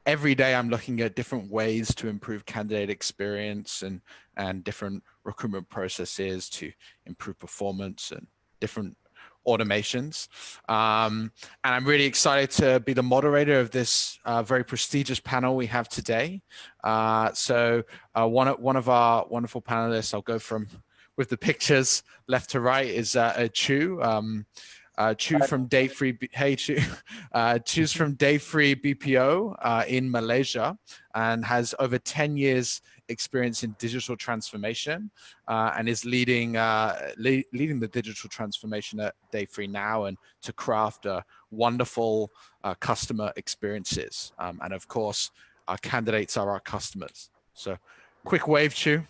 every day I'm looking at different ways to improve candidate experience and different recruitment processes to improve performance and different automations. And I'm really excited to be the moderator of this very prestigious panel we have today. One of our wonderful panelists, I'll go from with the pictures left to right, is Chu. Chu from Daythree. Hey, Chu. Chu's from Daythree BPO in Malaysia and has over 10 years experience in digital transformation and is leading the digital transformation at Daythree now and to craft wonderful customer experiences. And of course, our candidates are our customers. So quick wave, Chu.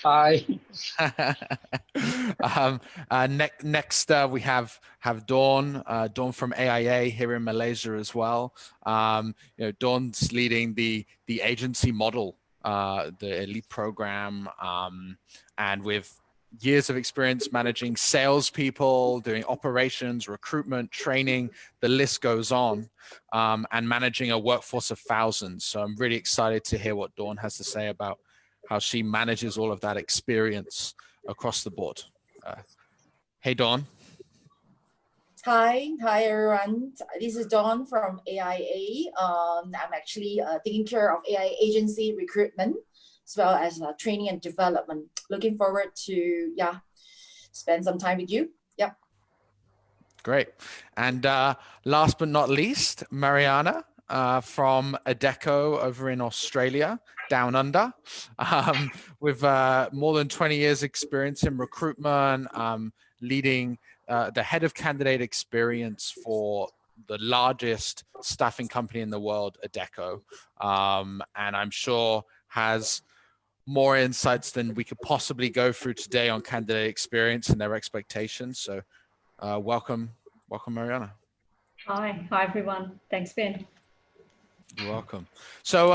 Hi. Next, we have Dawn. Dawn from AIA here in Malaysia as well. Dawn's leading the agency model, the elite program, and with years of experience managing salespeople, doing operations, recruitment, training, the list goes on, and managing a workforce of thousands. So I'm really excited to hear what Dawn has to say about how she manages all of that experience across the board. Hey, Dawn. Hi everyone. This is Dawn from AIA. I'm actually taking care of AIA agency recruitment as well as training and development. Looking forward to spend some time with you. Yep. Great. And last but not least, Mariana from Adecco over in Australia, down under, with more than 20 years experience in recruitment, leading the head of candidate experience for the largest staffing company in the world, Adecco, and I'm sure has more insights than we could possibly go through today on candidate experience and their expectations. So welcome, Mariana. Hi everyone. Thanks, Ben. You're welcome. So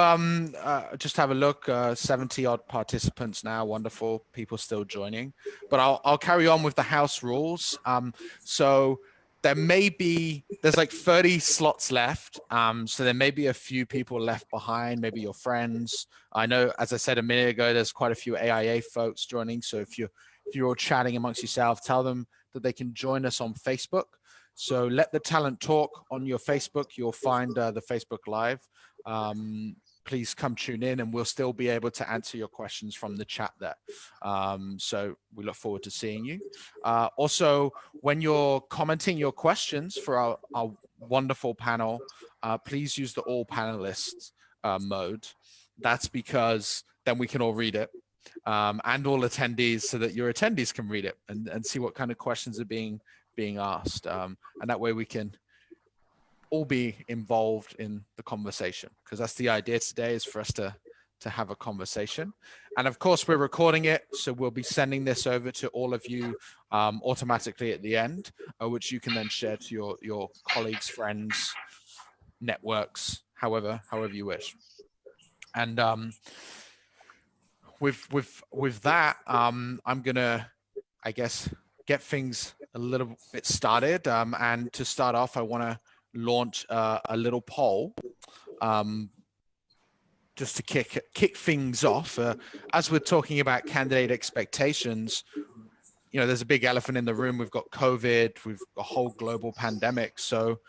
just have a look, 70 odd participants now, wonderful, people still joining, but I'll carry on with the house rules. So there's like 30 slots left. So there may be a few people left behind, maybe your friends. I know, as I said a minute ago, there's quite a few AIA folks joining. So if you're all chatting amongst yourself, tell them that they can join us on Facebook. So let the talent talk on your Facebook. You'll find the Facebook Live. Please come tune in and we'll still be able to answer your questions from the chat there. So we look forward to seeing you. Also, when you're commenting your questions for our wonderful panel, please use the all panelists mode. That's because then we can all read it and all attendees so that your attendees can read it and see what kind of questions are being asked, and that way we can all be involved in the conversation, because that's the idea today, is for us to have a conversation. And of course we're recording it, so we'll be sending this over to all of you automatically at the end, which you can then share to your colleagues, friends, networks, however you wish. And with that, I'm gonna, I guess, get things a little bit started. And to start off, I want to launch a little poll just to kick things off. As we're talking about candidate expectations, there's a big elephant in the room. We've got COVID, we've got a whole global pandemic. So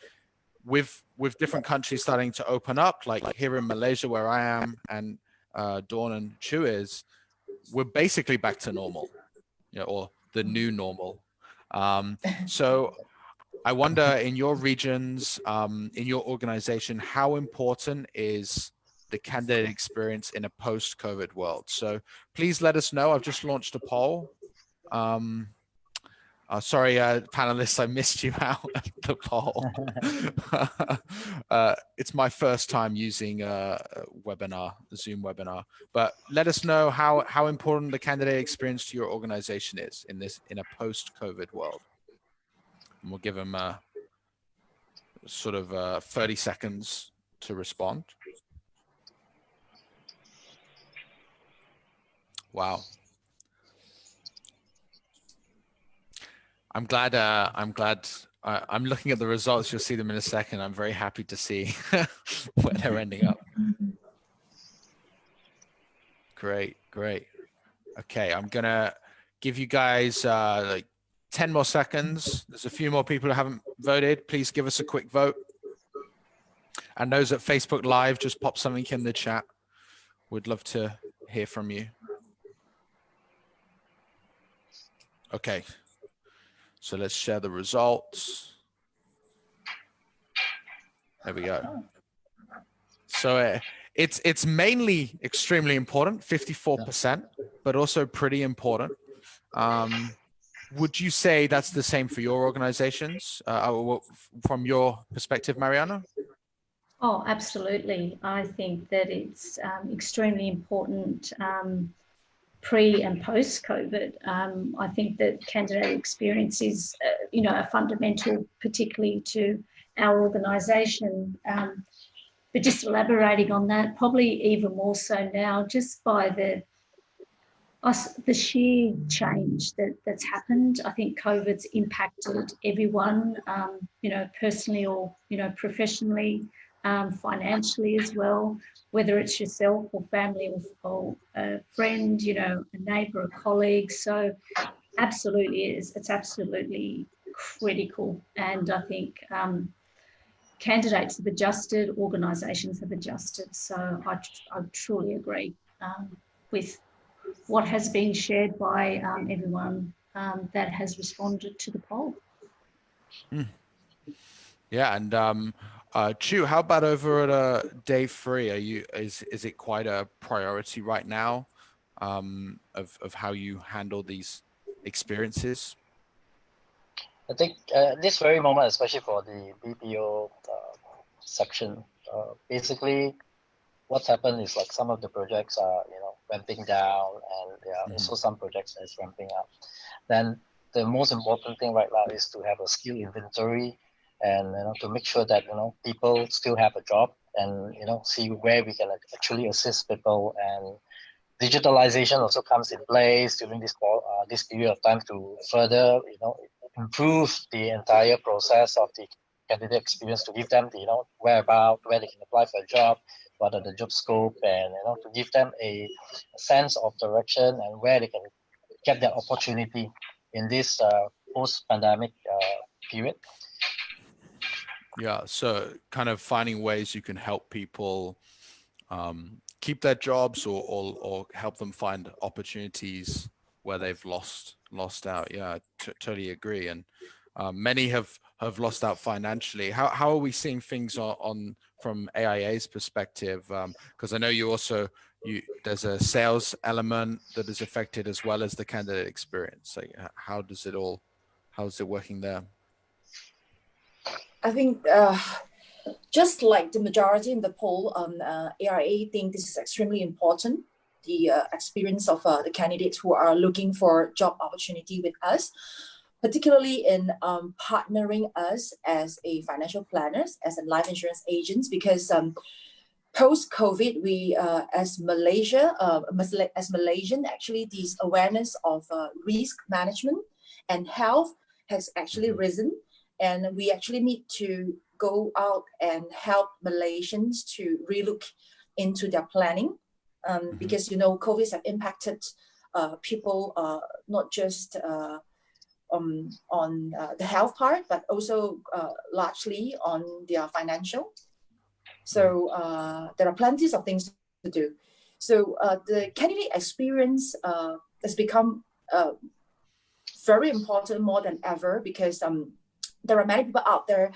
with different countries starting to open up, like here in Malaysia where I am, and Dawn and Chu is, we're basically back to normal, or the new normal. So I wonder, in your regions, in your organization, how important is the candidate experience in a post-COVID world? So please let us know. I've just launched a poll. Sorry, panelists, I missed you out of the poll. It's my first time using a Zoom webinar, but let us know how important the candidate experience to your organization is in a post-COVID world. And we'll give them sort of 30 seconds to respond. Wow. I'm glad I'm looking at the results. You'll see them in a second. I'm very happy to see where they're ending up. Great, great. Okay, I'm gonna give you guys like 10 more seconds. There's a few more people who haven't voted. Please give us a quick vote. And those at Facebook Live, just pop something in the chat. We'd love to hear from you. Okay, so let's share the results. There we go. So it's mainly extremely important, 54%, but also pretty important. Would you say that's the same for your organizations from your perspective, Mariana? Oh, absolutely. I think that it's extremely important pre and post COVID. I think that candidate experience is, a fundamental, particularly to our organisation. But just elaborating on that, probably even more so now, just by the sheer change that's happened. I think COVID's impacted everyone, personally or, professionally, financially as well, whether it's yourself or family or a friend, a neighbour, a colleague. So absolutely it's absolutely critical. And I think candidates have adjusted, organisations have adjusted. So I truly agree with what has been shared by everyone that has responded to the poll. Yeah, and Chu, how about over at Daythree? Is it quite a priority right now of how you handle these experiences? I think this very moment, especially for the BPO section, basically what's happened is like some of the projects are ramping down, and there are also some projects that's ramping up. Then the most important thing right now is to have a skill inventory, and to make sure that people still have a job, and see where we can actually assist people. And digitalization also comes in place during this period of time to further improve the entire process of the candidate experience, to give them the whereabout, where they can apply for a job, what are the job scope, and to give them a sense of direction and where they can get their opportunity in this post-pandemic period. Yeah, so kind of finding ways you can help people keep their jobs or help them find opportunities where they've lost out. Yeah, totally agree. And many have lost out financially. How are we seeing things on from AIA's perspective? Because I know there's a sales element that is affected as well as the candidate experience. Like, how's it working there? I think just like the majority in the poll, AIA think this is extremely important, the experience of the candidates who are looking for job opportunity with us, particularly in partnering us as a financial planners, as a life insurance agents, because post-COVID, we as Malaysian, actually, this awareness of risk management and health has actually risen, and we actually need to go out and help Malaysians to relook into their planning, because COVID have impacted people not just on the health part, but also largely on their financial. So there are plenty of things to do. So the candidate experience has become very important more than ever, because there are many people out there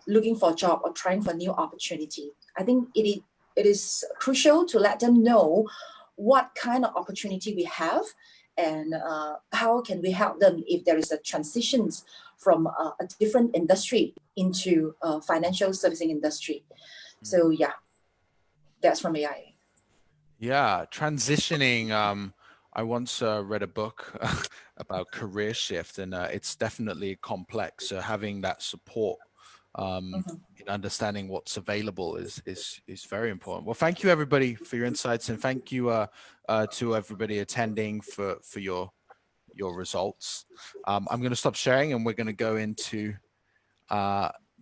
looking for a job or trying for new opportunity. I think it is crucial to let them know what kind of opportunity we have, and how can we help them if there is a transition from a different industry into financial servicing industry. So yeah, that's from AIA. Yeah, transitioning. I once read a book about career shift, and it's definitely complex. So having that support in understanding what's available is very important. Well, thank you everybody for your insights, and thank you to everybody attending for your results. I'm going to stop sharing, and we're going to go into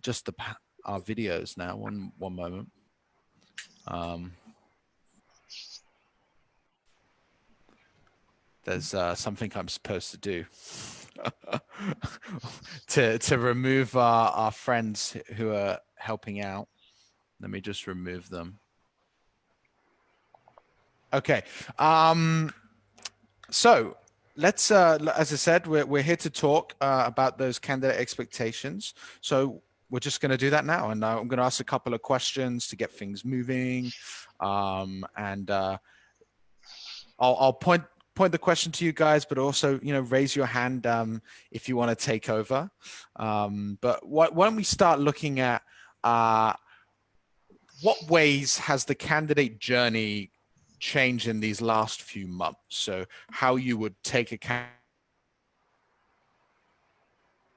just our videos now. One moment. There's something I'm supposed to do to remove our friends who are helping out. Let me just remove them. Okay. So let's, as I said, we're here to talk about those candidate expectations. So we're just going to do that now. And I'm going to ask a couple of questions to get things moving. I'll point the question to you guys, but also, raise your hand if you want to take over. But why don't we start looking at what ways has the candidate journey changed in these last few months? So how you would take a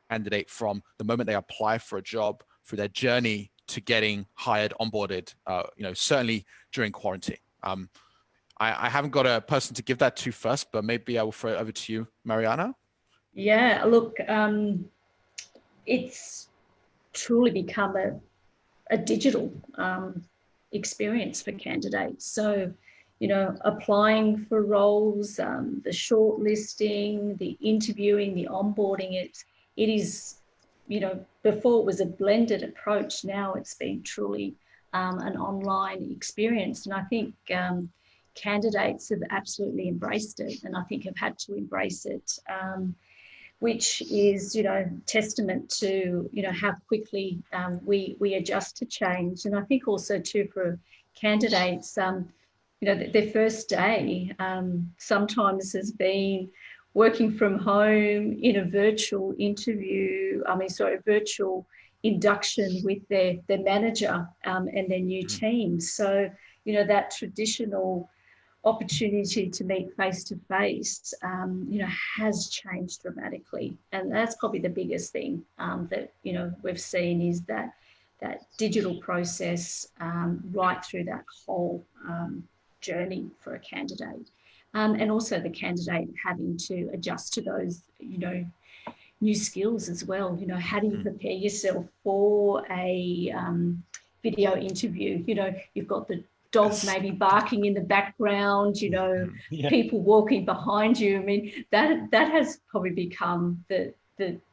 candidate from the moment they apply for a job through their journey to getting hired, onboarded, certainly during quarantine. I haven't got a person to give that to first, but maybe I will throw it over to you, Mariana. Yeah, look, it's truly become a digital experience for candidates. So, applying for roles, the shortlisting, the interviewing, the onboarding, it is, before it was a blended approach. Now it's been truly an online experience. And I think candidates have absolutely embraced it, and I think have had to embrace it, which is, testament to, how quickly we adjust to change. And I think also too for candidates, their first day sometimes has been working from home in a virtual virtual induction with their manager and their new team. So, that traditional opportunity to meet face to face, has changed dramatically, and that's probably the biggest thing that we've seen is that digital process right through that whole journey for a candidate, and also the candidate having to adjust to those new skills as well. How do you prepare yourself for a video interview? You've got the dog maybe barking in the background, people walking behind you. I mean, that has probably become the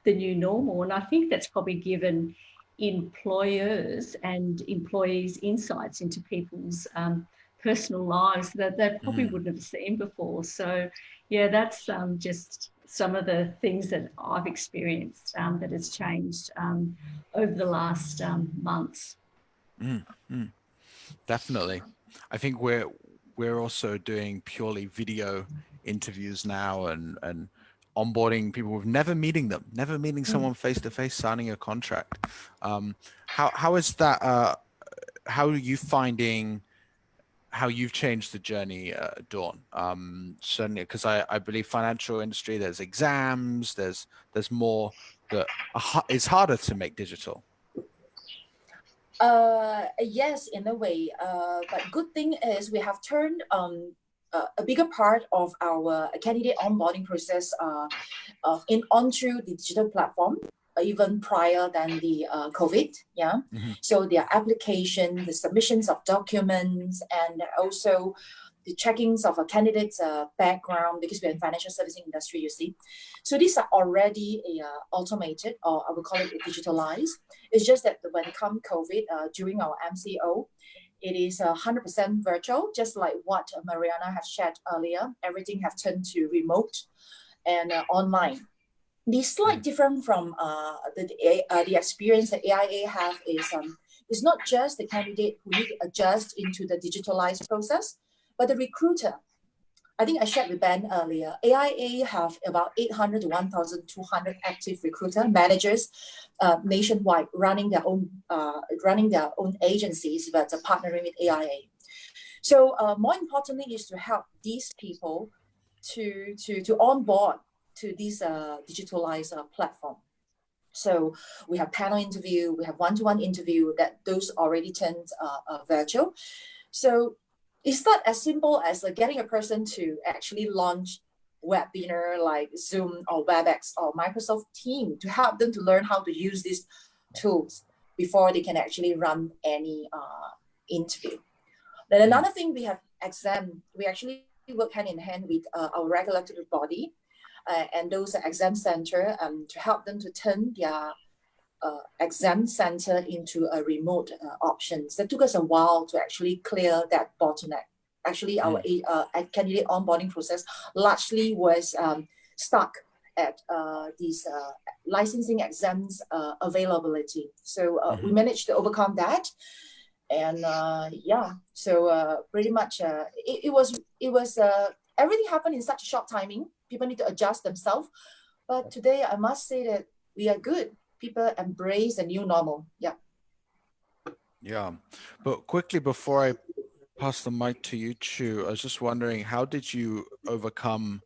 new normal. And I think that's probably given employers and employees insights into people's personal lives that they probably wouldn't have seen before. So, yeah, that's just some of the things that I've experienced that has changed over the last months. Definitely. I think we're also doing purely video interviews now and onboarding people with never meeting someone face to face, signing a contract. How is that? How are you finding how you've changed the journey, Dawn? Certainly, because I believe financial industry, there's exams, there's more that it's harder to make digital. Yes, in a way. But good thing is we have turned a bigger part of our candidate onboarding process onto the digital platform, even prior than the COVID. Yeah. So their application, the submissions of documents, and also the checkings of a candidate's background, because we're in financial servicing industry, you see. So these are already automated, or I would call it digitalized. It's just that when it comes COVID, during our MCO, it is 100% virtual, just like what Mariana has shared earlier. Everything have turned to remote and online. The slight difference from the experience that AIA have is it's not just the candidate who need to adjust into the digitalized process, but the recruiter. I think I shared with Ben earlier, AIA have about 800 to 1,200 active recruiter managers nationwide running their own agencies, but partnering with AIA. So more importantly is to help these people to onboard to this digitalized platform. So we have panel interview, we have one-to-one interview, that those already turned virtual. So it's not as simple as getting a person to actually launch webinar like Zoom or WebEx or Microsoft Teams to help them to learn how to use this tools before they can actually run any interview. Then another thing, we have exam. We actually work hand in hand with our regulatory body and those exam center to help them to turn their exam center into a remote options. That took us a while to actually clear that bottleneck. Actually, our candidate onboarding process largely was stuck at these licensing exams availability. So we managed to overcome that. And yeah, so pretty much it was everything happened in such a short timing. People need to adjust themselves. But today, I must say that we are good. People embrace the new normal. Yeah. Yeah. But quickly before I pass the mic to you, Chu, I was just wondering, how did you overcome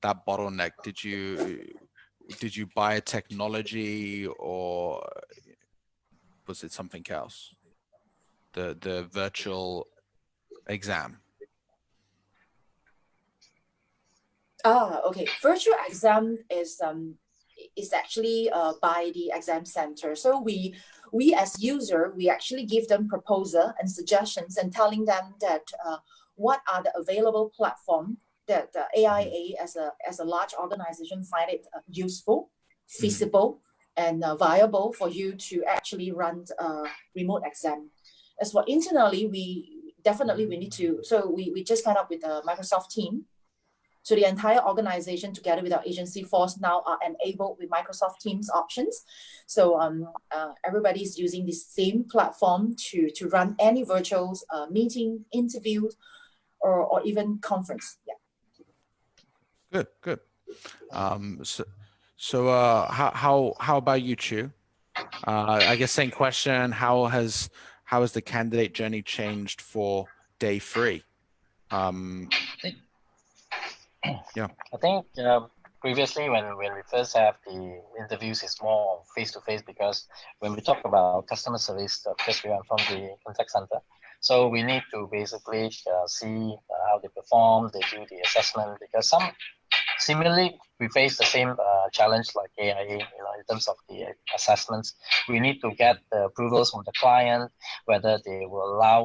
that bottleneck? Did you buy a technology, or was it something else? The virtual exam. Okay. Virtual exam is actually by the exam center. So we as user, we actually give them proposal and suggestions and telling them that what are the available platform that the AIA as a large organization find it useful, feasible, and viable for you to actually run a remote exam. As for internally, we need to, so we just signed up with the Microsoft team. So the entire organization together with our agency force now are enabled with Microsoft Teams options. So everybody's using the same platform to run any virtual meeting, interview, or even conference. Yeah. Good. So how about you, Chu? I guess same question. How has the candidate journey changed for Daythree? Yeah, I think previously when we first have the interviews, it's more face-to-face, because when we talk about customer service, because we are from the contact center, so we need to basically see how they perform, they do the assessment, because similarly we face the same challenge like AIA, in terms of the assessments. We need to get the approvals from the client, whether they will allow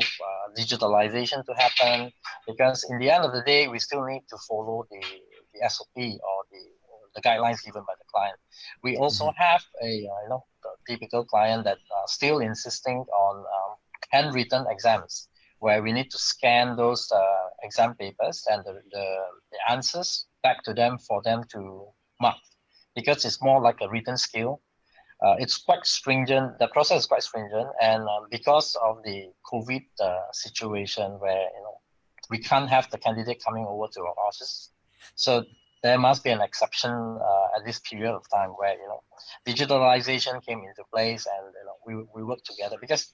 digitalization to happen, because in the end of the day, we still need to follow the SOP or the guidelines given by the client. We also have a the typical client that still insisting on handwritten exams, where we need to scan those exam papers and the answers back to them for them to mark, because it's more like a written skill. It's quite stringent. The process is quite stringent, and because of the COVID situation, where we can't have the candidate coming over to our office, so there must be an exception at this period of time where digitalization came into place, and we work together, because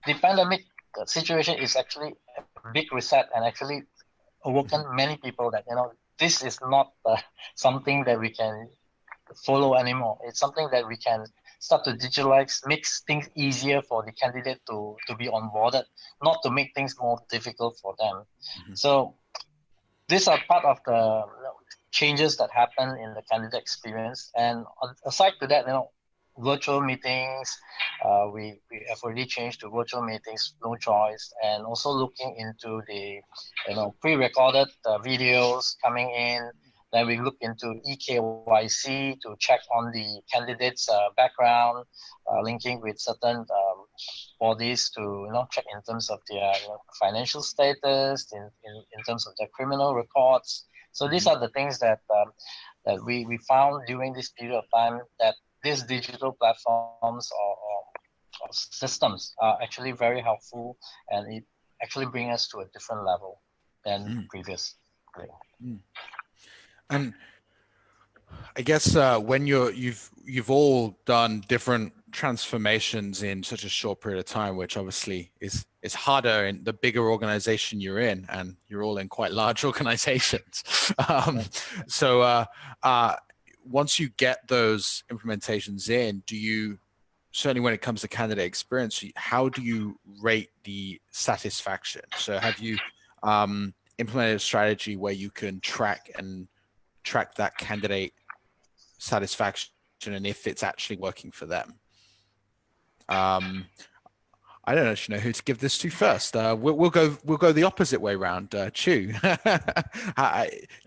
the pandemic situation is actually a big reset and actually awoken many people that this is not something that we can follow anymore. It's something that we can start to digitalize, makes things easier for the candidate to be onboarded, not to make things more difficult for them. So these are part of the changes that happen in the candidate experience. And aside to that, virtual meetings, we have already changed to virtual meetings, no choice, and also looking into the pre-recorded videos coming in. Then we look into EKYC to check on the candidate's background, linking with certain bodies to check in terms of their financial status, in terms of their criminal records. So these are the things that that we found during this period of time, that these digital platforms or systems are actually very helpful, and it actually brings us to a different level than previously. And I guess when you've all done different transformations in such a short period of time, which obviously is harder in the bigger organization you're in, and you're all in quite large organizations. So once you get those implementations in, do you, certainly when it comes to candidate experience, how do you rate the satisfaction? So have you implemented a strategy where you can track that candidate satisfaction and if it's actually working for them? I don't actually know who to give this to first. We'll go the opposite way round. Chu,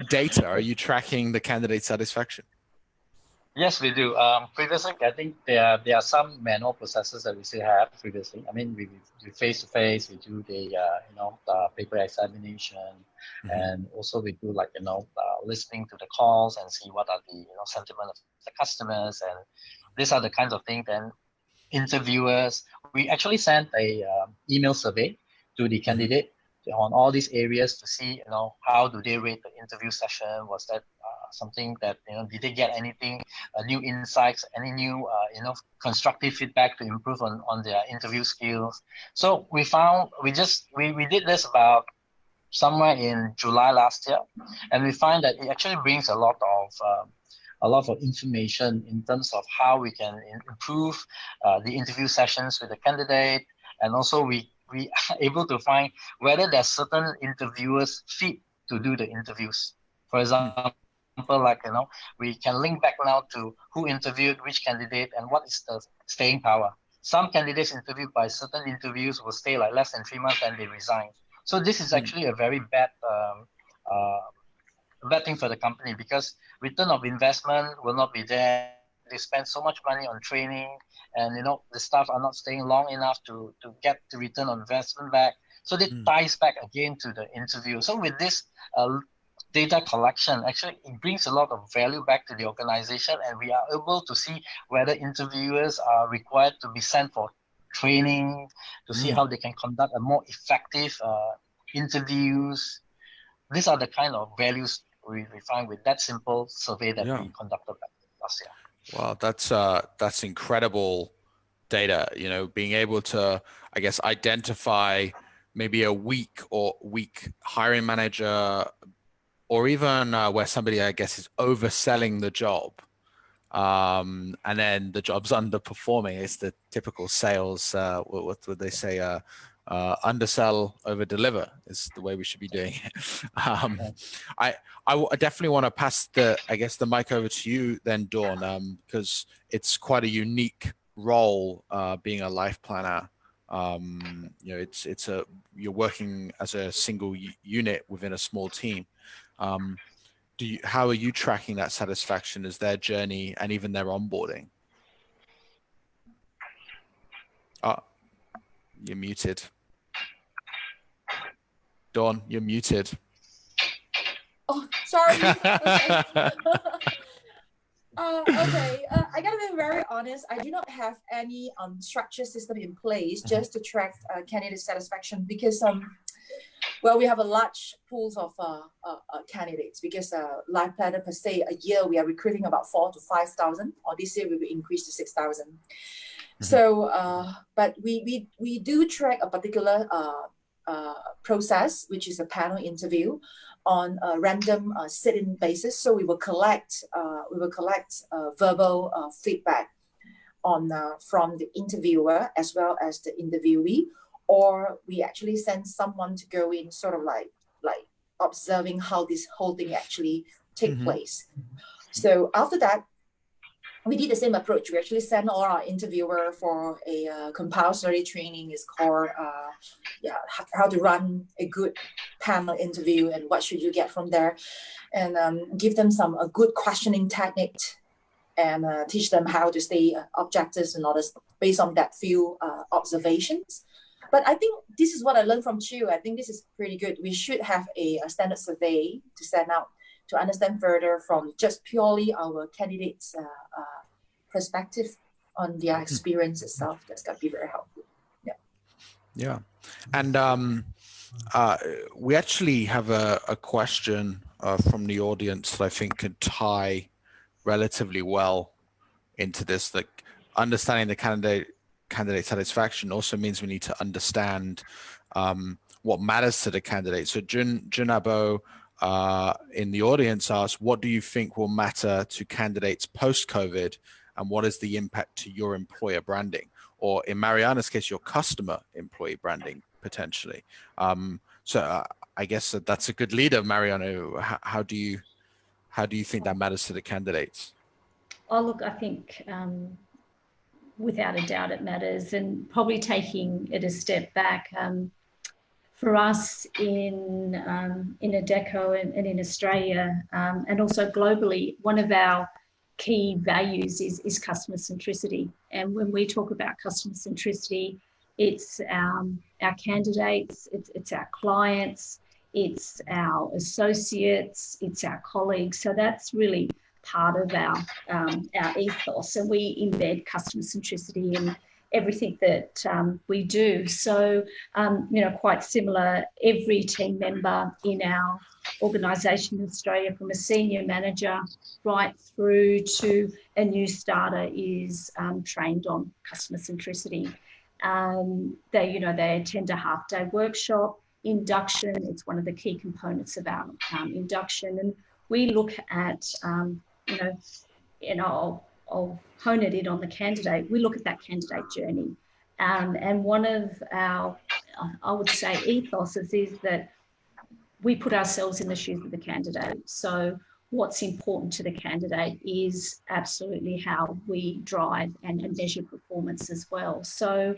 data. Are you tracking the candidate satisfaction? Yes, we do. Previously, I think there are some manual processes that we still have previously. I mean, we do face to face, we do the paper examination, and also we do listening to the calls and see what are the sentiment of the customers, and these are the kinds of things. And interviewers, we actually sent a email survey to the candidate on all these areas to see how do they rate the interview session. Was that something that did they get anything new insights, any new constructive feedback to improve on their interview skills. So we did this about somewhere in July last year, and we find that it actually brings a lot of information in terms of how we can improve the interview sessions with the candidate, and also we are able to find whether there's certain interviewers fit to do the interviews. For example, we can link back now to who interviewed which candidate and what is the staying power. Some candidates interviewed by certain interviews will stay like less than 3 months and they resign. So this is actually a very bad thing for the company, because return of investment will not be there. They spend so much money on training, and the staff are not staying long enough to get the return on investment back. So it ties back again to the interview. So with this data collection, actually it brings a lot of value back to the organization, and we are able to see whether interviewers are required to be sent for training to see how they can conduct a more effective interviews. These are the kind of values we find with that simple survey that we conducted last year. Wow, that's incredible data. Being able to, I guess, identify maybe a weak hiring manager, or even where somebody, I guess, is overselling the job, and then the job's underperforming. It's the typical sales. What would they say? Undersell, over deliver is the way we should be doing it. I definitely want to pass the mic over to you then, Dawn, because it's quite a unique role, being a life planner. You're working as a single unit within a small team. How are you tracking that satisfaction as their journey and even their onboarding? You're muted. Dawn, you're muted. Oh, sorry. Okay. I gotta be very honest. I do not have any structured system in place just to track candidate satisfaction, because we have a large pools of candidates, because life planner per se, a year we are recruiting about 4,000 to 5,000, or this year we will increase to 6,000. So, but we do track a particular process, which is a panel interview on a random sit-in basis. So we will collect verbal feedback from the interviewer as well as the interviewee, or we actually send someone to go in, sort of like observing how this whole thing actually take place. So after that, we did the same approach. We actually sent all our interviewer for a compulsory training. Is called how to run a good panel interview and what should you get from there, and give them a good questioning technique, and teach them how to stay objectives and others based on that few observations. But I think this is what I learned from Chu. I think this is pretty good. We should have a standard survey to send out to understand further from just purely our candidates' perspective on their experience itself. That's got to be very helpful. Yeah. And we actually have a question from the audience that I think could tie relatively well into this. Like, understanding the candidate satisfaction also means we need to understand what matters to the candidate. So Junabo in the audience asks, what do you think will matter to candidates post-COVID, and what is the impact to your employer branding? Or in Mariana's case, your customer employee branding, potentially. So I guess that's a good leader, Mariano. How do you think that matters to the candidates? Oh, look, I think without a doubt it matters. And probably taking it a step back, for us in Adecco and in Australia, and also globally, one of our key values is customer centricity. And when we talk about customer centricity, it's our candidates, it's our clients, it's our associates, it's our colleagues. So that's really part of our ethos, and we embed customer centricity in everything that we do. So, quite similar, every team member in our organisation in Australia, from a senior manager right through to a new starter, is trained on customer centricity. They attend a half-day workshop, induction. It's one of the key components of our induction, and we look at, I'll hone it in on the candidate. We look at that candidate journey, and one of our, I would say, ethoses is that we put ourselves in the shoes of the candidate. So what's important to the candidate is absolutely how we drive and measure performance as well. So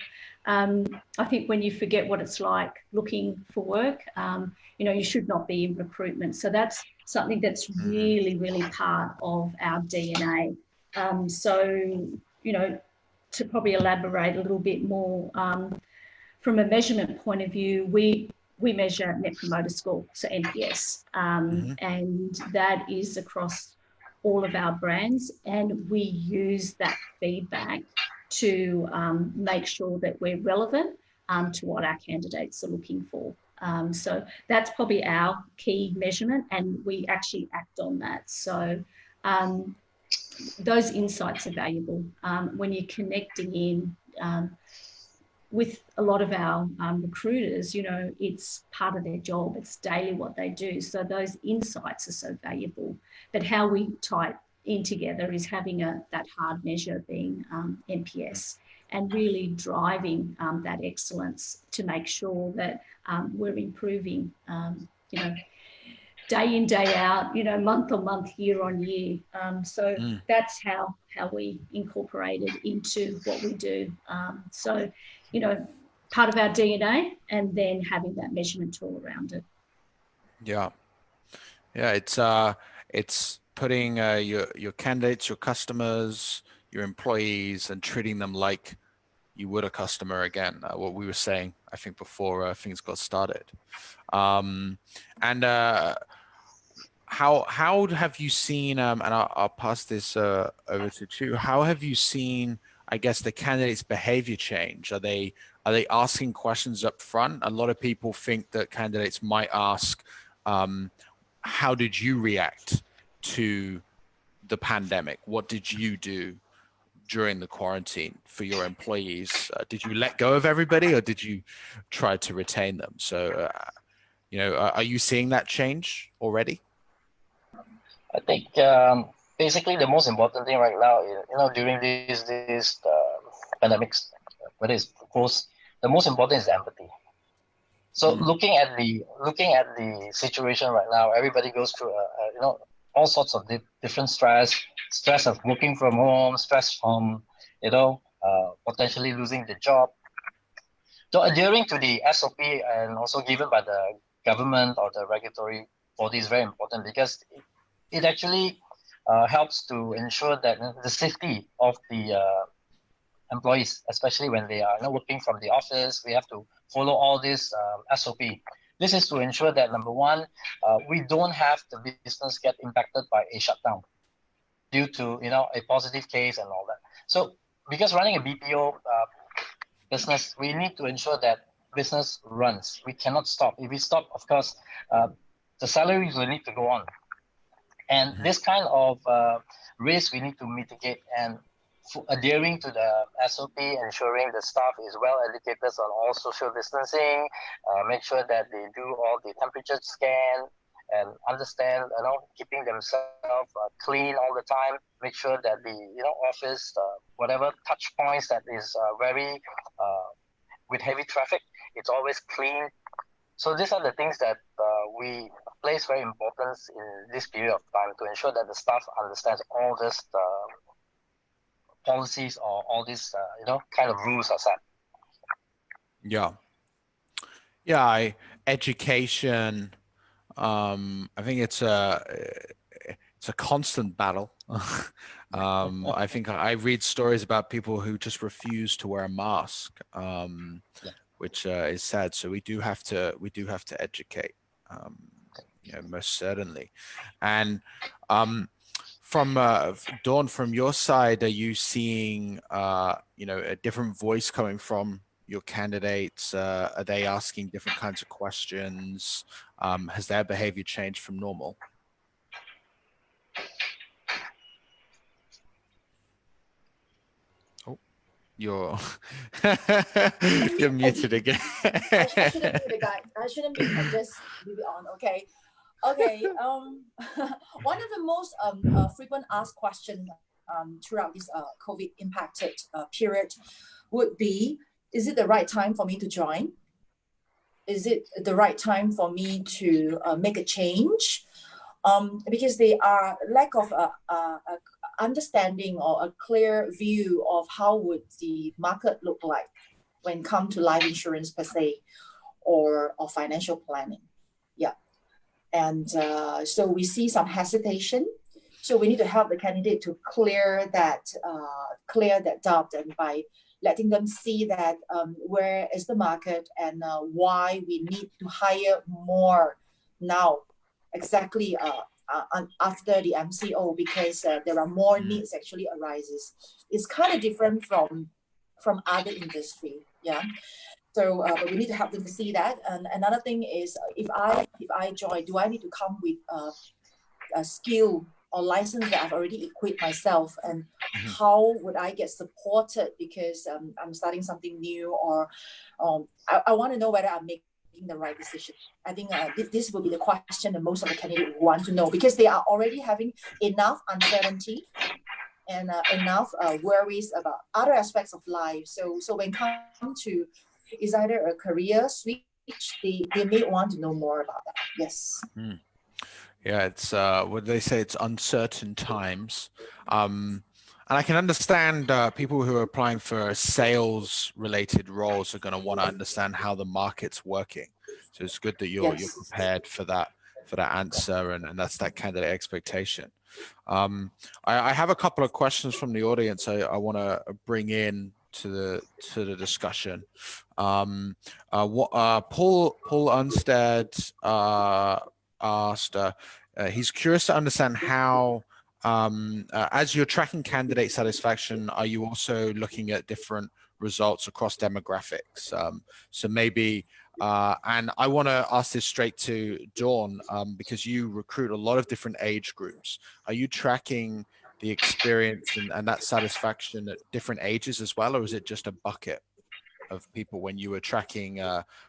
I think when you forget what it's like looking for work, you should not be in recruitment. So that's something that's really, really part of our DNA. To probably elaborate a little bit more, from a measurement point of view, we measure Net Promoter Score, so NPS, and that is across all of our brands, and we use that feedback to make sure that we're relevant to what our candidates are looking for. So that's probably our key measurement, and we actually act on that. So those insights are valuable when you're connecting in with a lot of our recruiters. It's part of their job, it's daily what they do. So those insights are so valuable. But how we tie it in together is having that hard measure being NPS, and really driving that excellence to make sure that we're improving, day in, day out, month on month, year on year. So that's how we incorporate it into what we do. Part of our DNA, and then having that measurement tool around it. Yeah, it's putting your candidates, your customers, your employees, and treating them like you would a customer again. What we were saying, I think, before things got started. How have you seen? And I'll pass this over to Chu. How have you seen, I guess, the candidates' behavior change? Are they asking questions up front? A lot of people think that candidates might ask, how did you react to the pandemic? What did you do during the quarantine for your employees? Did you let go of everybody, or did you try to retain them? So, are you seeing that change already? I think basically the most important thing right now, during these pandemics, whether it's post, the most important is empathy. So looking at the situation right now, everybody goes through all sorts of different stress of working from home, stress from potentially losing the job. So adhering to the SOP and also given by the government or the regulatory body is very important, because it actually helps to ensure that the safety of the employees, especially when they are working from the office. We have to follow all this SOP. This is to ensure that, number one, we don't have the business get impacted by a shutdown due to a positive case and all that. So because running a BPO business, we need to ensure that business runs. We cannot stop. If we stop, of course, the salaries will need to go on. And this kind of risk we need to mitigate, and adhering to the SOP, ensuring the staff is well educated on all social distancing, make sure that they do all the temperature scan and understand, keeping themselves clean all the time, make sure that the office, whatever touch points that is very with heavy traffic, it's always clean. So these are the things that we place very importance in this period of time, to ensure that the staff understands all this policies or all these kind of rules are set. Yeah. Yeah, education. I think it's a constant battle. I think I read stories about people who just refuse to wear a mask, which is sad. So we do have to educate, most certainly. And from Dawn, from your side, are you seeing a different voice coming from your candidates? Are they asking different kinds of questions? Has their behavior changed from normal? Oh, you're you're muted again. I shouldn't be the guy. I shouldn't be. Just leave it on. Okay. Okay. One of the most frequent asked question throughout this COVID impacted period would be: is it the right time for me to join? Is it the right time for me to make a change? Because they are lack of understanding or a clear view of how would the market look like when it comes to life insurance per se, or financial planning. Yeah. And so we see some hesitation. So we need to help the candidate to clear that doubt, and by letting them see that where is the market, and why we need to hire more now, exactly after the MCO, because there are more needs actually arises. It's kind of different from other industry. Yeah. So but we need to help them to see that. And another thing is, if I join, do I need to come with a skill or license that I've already equipped myself? And how would I get supported, because I'm starting something new, or I want to know whether I'm making the right decision. I think this will be the question that most of the candidates want to know, because they are already having enough uncertainty and enough worries about other aspects of life. So when it comes to is either a career switch, they may want to know more about that. Yes. Yeah, it's what they say, it's uncertain times. And I can understand people who are applying for sales related roles are going to want to understand how the market's working. So it's good that you're prepared for that answer, and that's that candidate expectation. I have a couple of questions from the audience I want to bring in to the discussion. Paul Unstead asked, he's curious to understand how, as you're tracking candidate satisfaction, are you also looking at different results across demographics? So maybe, and I want to ask this straight to Dawn, because you recruit a lot of different age groups. Are you tracking the experience and that satisfaction at different ages as well, or is it just a bucket of people when you were tracking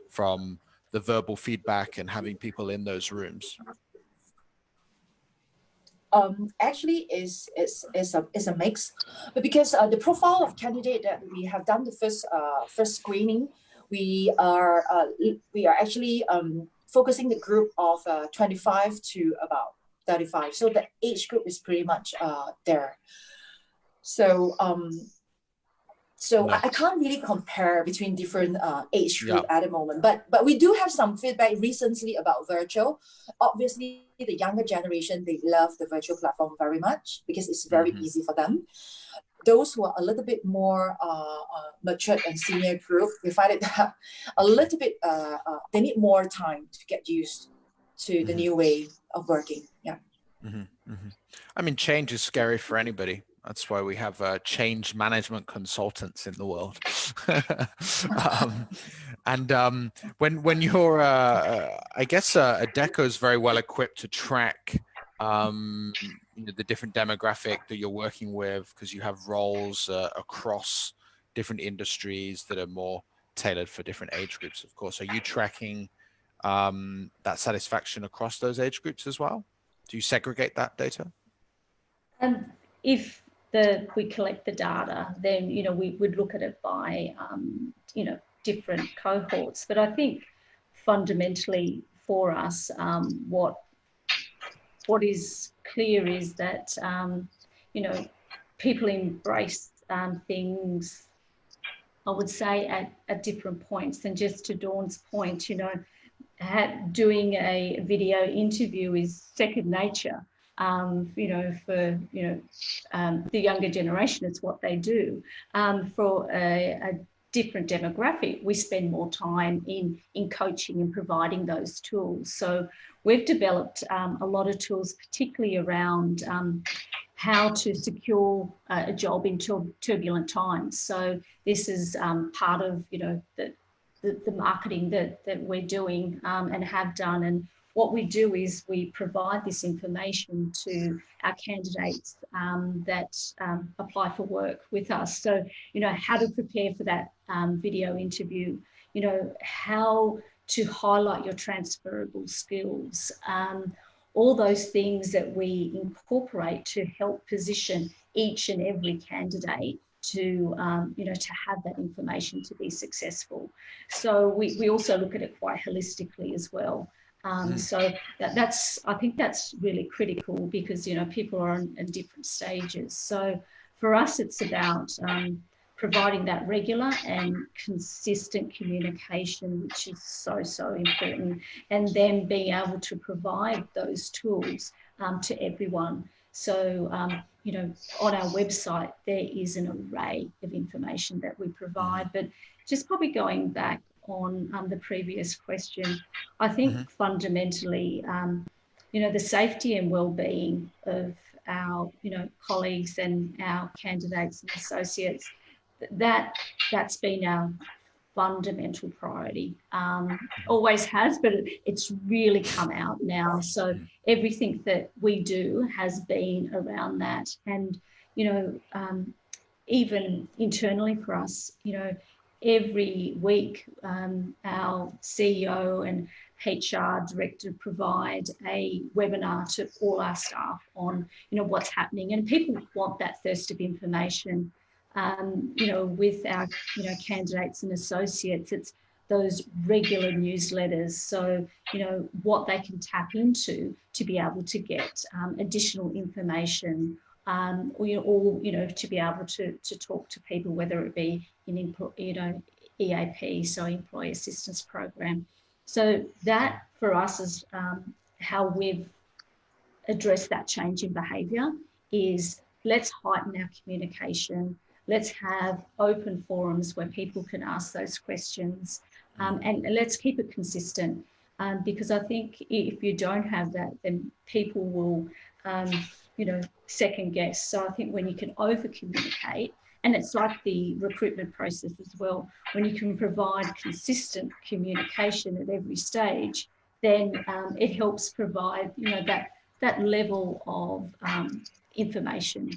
from the verbal feedback and having people in those rooms? Actually is a mix, but because the profile of candidate that we have done the first screening, we are actually focusing the group of 25 to about 35. So the age group is pretty much there. So I can't really compare between different age group at the moment, but we do have some feedback recently about virtual. Obviously, the younger generation, they love the virtual platform very much because it's very easy for them. Those who are a little bit more matured and senior group, we find it a little bit, they need more time to get used to the new way of working. Yeah. I mean, change is scary for anybody. That's why we have change management consultants in the world. When you're, I guess Adecco is very well equipped to track the different demographic that you're working with, because you have roles across different industries that are more tailored for different age groups, of course. Are you tracking that satisfaction across those age groups as well? Do you segregate that data? If we collect the data, then we would look at it by different cohorts. But I think fundamentally for us, what is clear is that people embrace things, I would say, at different points. And just to Dawn's point, doing a video interview is second nature. For the younger generation, it's what they do. For a different demographic, we spend more time in coaching and providing those tools. So we've developed a lot of tools, particularly around how to secure a job in turbulent times. So this is part of the marketing that we're doing and have done. And what we do is we provide this information to our candidates that apply for work with us. So, how to prepare for that video interview, how to highlight your transferable skills, all those things that we incorporate to help position each and every candidate to have that information to be successful. So we also look at it quite holistically as well. So I think that's really critical, because people are in different stages. So for us, it's about providing that regular and consistent communication, which is so important, and then being able to provide those tools to everyone. So on our website, there is an array of information that we provide. But just probably going back on the previous question, I think fundamentally, the safety and well-being of our colleagues and our candidates and associates, that's been our fundamental priority. Always has, but it's really come out now. So everything that we do has been around that. And even internally for us, every week our CEO and HR director provide a webinar to all our staff on what's happening, and people want that thirst of information. With our candidates and associates, it's those regular newsletters. So what they can tap into to be able to get additional information, or to be able to talk to people, whether it be in EAP, so Employee Assistance Program. So that for us is how we've addressed that change in behaviour. Is let's heighten our communication. Let's have open forums where people can ask those questions, and let's keep it consistent, because I think if you don't have that, then people will, second guess. So I think when you can over communicate, and it's like the recruitment process as well, when you can provide consistent communication at every stage, then it helps provide, that level of information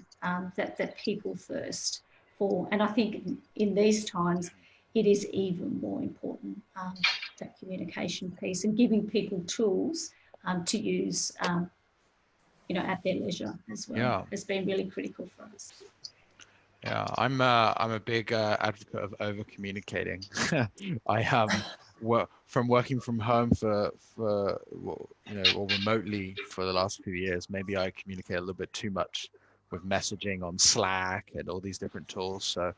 that people thirst for. And I think in these times, it is even more important, that communication piece, and giving people tools to use, at their leisure as well, has been really critical for us. Yeah, I'm a big advocate of over communicating. I from working from home or remotely for the last few years, maybe I communicate a little bit too much with messaging on Slack and all these different tools. So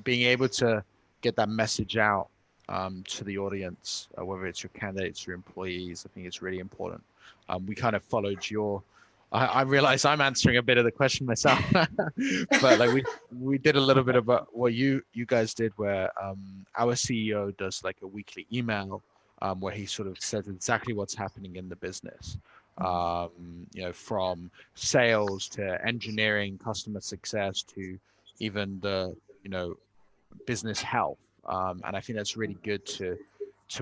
being able to get that message out to the audience, whether it's your candidates, your employees, I think it's really important. We kind of followed I realize I'm answering a bit of the question myself, but like we did a little bit about what you guys did, where our CEO does like a weekly email where he sort of says exactly what's happening in the business, from sales to engineering, customer success, to even the business health, and I think that's really good to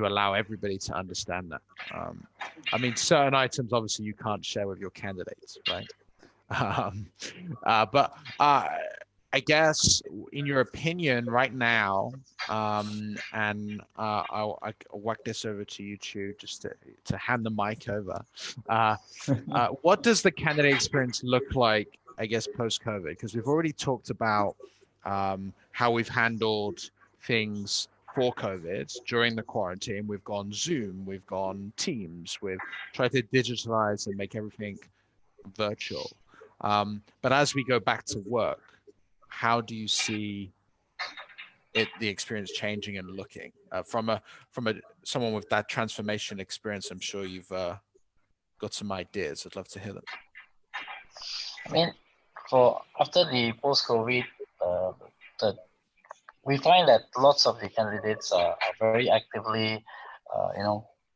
allow everybody to understand that. I mean, certain items obviously you can't share with your candidates, right? But I guess, in your opinion, right now, and I'll whack this over to you, Chu, just to hand the mic over. What does the candidate experience look like, I guess, post-COVID? Because we've already talked about how we've handled things for COVID during the quarantine. We've gone Zoom, we've gone Teams, we've tried to digitalize and make everything virtual. But as we go back to work, how do you see the experience changing and looking from someone with that transformation experience? I'm sure you've got some ideas. I'd love to hear them. I mean, for after the post-COVID, the we find that lots of the candidates are very actively,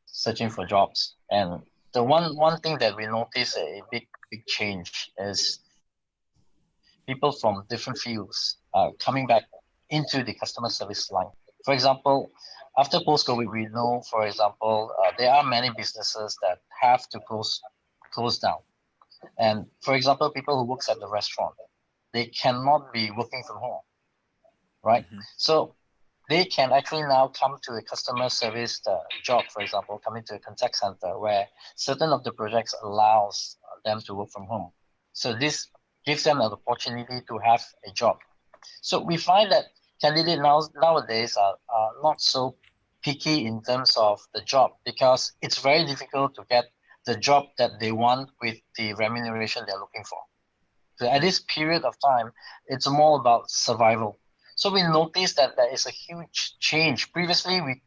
searching for jobs. And the one thing that we notice a big change is people from different fields are coming back into the customer service line. For example, after post-COVID, we know, for example, there are many businesses that have to close down. And for example, people who works at the restaurant, they cannot be working from home, right? Mm-hmm. So they can actually now come to a customer service job, for example, coming to a contact center where certain of the projects allows them to work from home. So this gives them an opportunity to have a job. So we find that candidates nowadays are not so picky in terms of the job, because it's very difficult to get the job that they want with the remuneration they're looking for. So at this period of time, it's more about survival. So we noticed that there is a huge change. Previously, we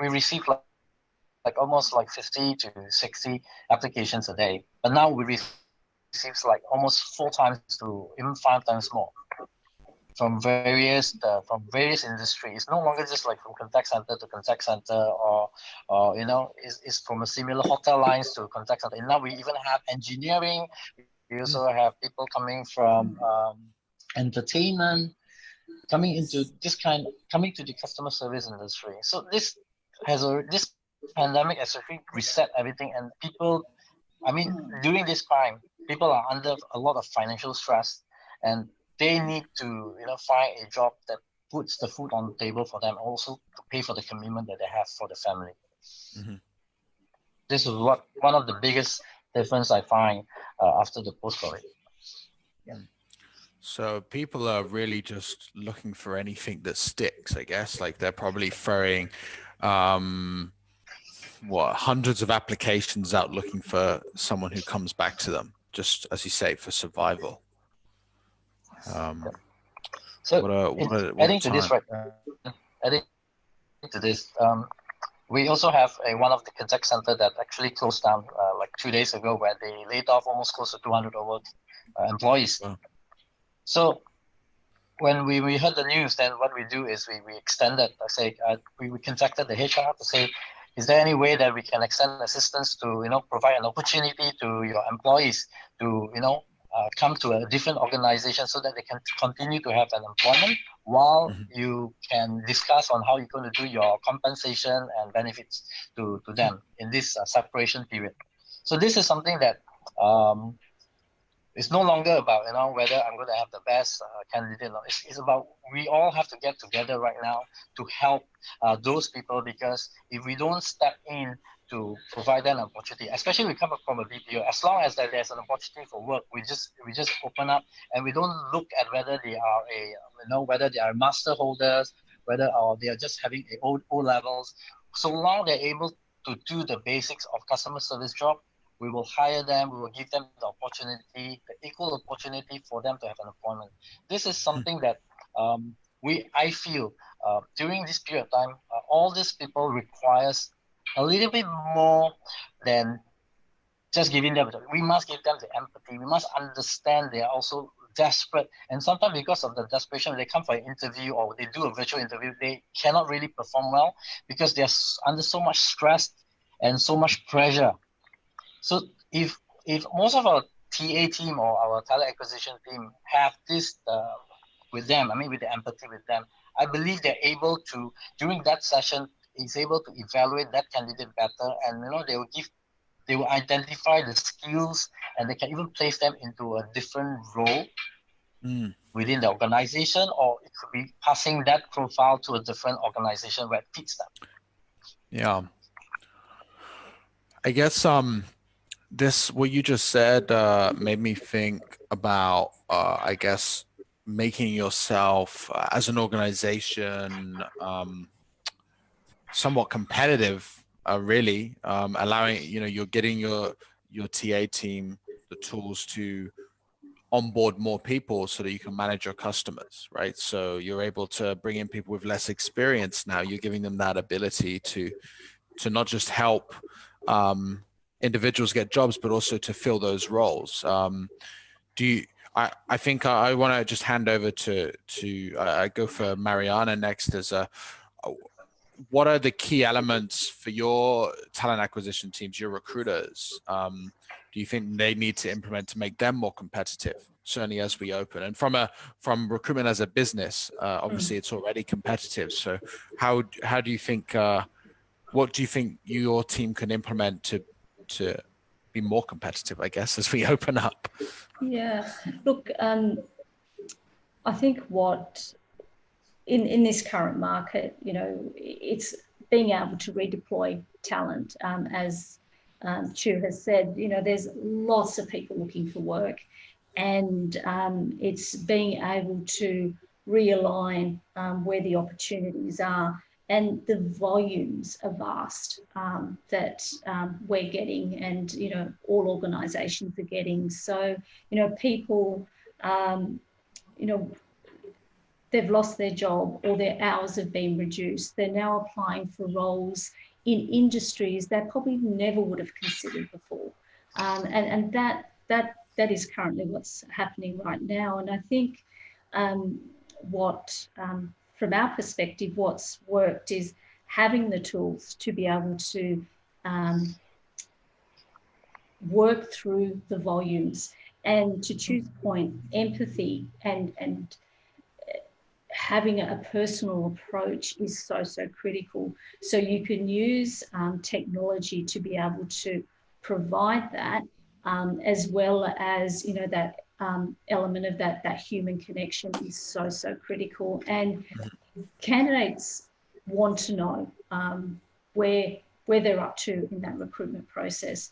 received like almost like 50 to 60 applications a day, but now we receive like almost 4 times to even 5 times more from various industries. It's no longer just like from contact center to contact center, or is from a similar hotel lines to contact center. And now we even have engineering. We also have people coming from entertainment, coming to the customer service industry. So this pandemic has actually reset everything, and people, during this time, people are under a lot of financial stress, and they need to find a job that puts the food on the table for them, also to pay for the commitment that they have for the family. Mm-hmm. This is one of the biggest difference I find after the post-COVID. Yeah. So people are really just looking for anything that sticks, I guess. Like they're probably throwing hundreds of applications out looking for someone who comes back to them, just as you say, for survival. So adding to this, right? Adding to this, we also have one of the contact center that actually closed down like 2 days ago, where they laid off almost close to 200 over employees. Wow. So when we heard the news, then what we do is we extended. We contacted the HR to say, is there any way that we can extend assistance to provide an opportunity to your employees to come to a different organization, so that they can continue to have an employment while you can discuss on how you're going to do your compensation and benefits to them in this separation period. So this is something that it's no longer about whether I'm going to have the best candidate. It's about we all have to get together right now to help those people, because if we don't step in to provide them an opportunity, especially we come up from a BPO, as long as there's an opportunity for work, we just open up, and we don't look at whether they are whether they are master holders, whether or they are just having O levels. So long they're able to do the basics of customer service job, we will hire them. We will give them the opportunity, the equal opportunity for them to have an employment. This is something that I feel during this period of time, all these people requires a little bit more than just giving them. We must give them the empathy. We must understand they are also desperate, and sometimes because of the desperation, they come for an interview or they do a virtual interview, they cannot really perform well because they're under so much stress and so much pressure. So if most of our TA team or our talent acquisition team have this with them, with the empathy with them, I believe they're able to, during that session, is able to evaluate that candidate better, and they will identify the skills, and they can even place them into a different role within the organization, or it could be passing that profile to a different organization where it fits them. Yeah. I guess what you just said made me think about, I guess, making yourself as an organization somewhat competitive, really, allowing, you're getting your TA team the tools to onboard more people so that you can manage your customers, right? So you're able to bring in people with less experience now. You're giving them that ability to not just help individuals get jobs, but also to fill those roles. Do you? I think I want to just hand over to I go for Mariana next as a. What are the key elements for your talent acquisition teams, your recruiters? Do you think they need to implement to make them more competitive? Certainly as we open, and from recruitment as a business, obviously it's already competitive. So how do you think? What do you think your team can implement to be more competitive, I guess, as we open up? Yeah, look, I think what in this current market, it's being able to redeploy talent, as Chu has said. There's lots of people looking for work, and it's being able to realign where the opportunities are, and the volumes are vast that we're getting, and all organisations are getting. So people, they've lost their job or their hours have been reduced. They're now applying for roles in industries they probably never would have considered before. And that is currently what's happening right now. And I think from our perspective, what's worked is having the tools to be able to work through the volumes, and to Chu's point, empathy and having a personal approach is so critical. So you can use technology to be able to provide that, as well as that element of that human connection is so critical. And candidates want to know where they're up to in that recruitment process,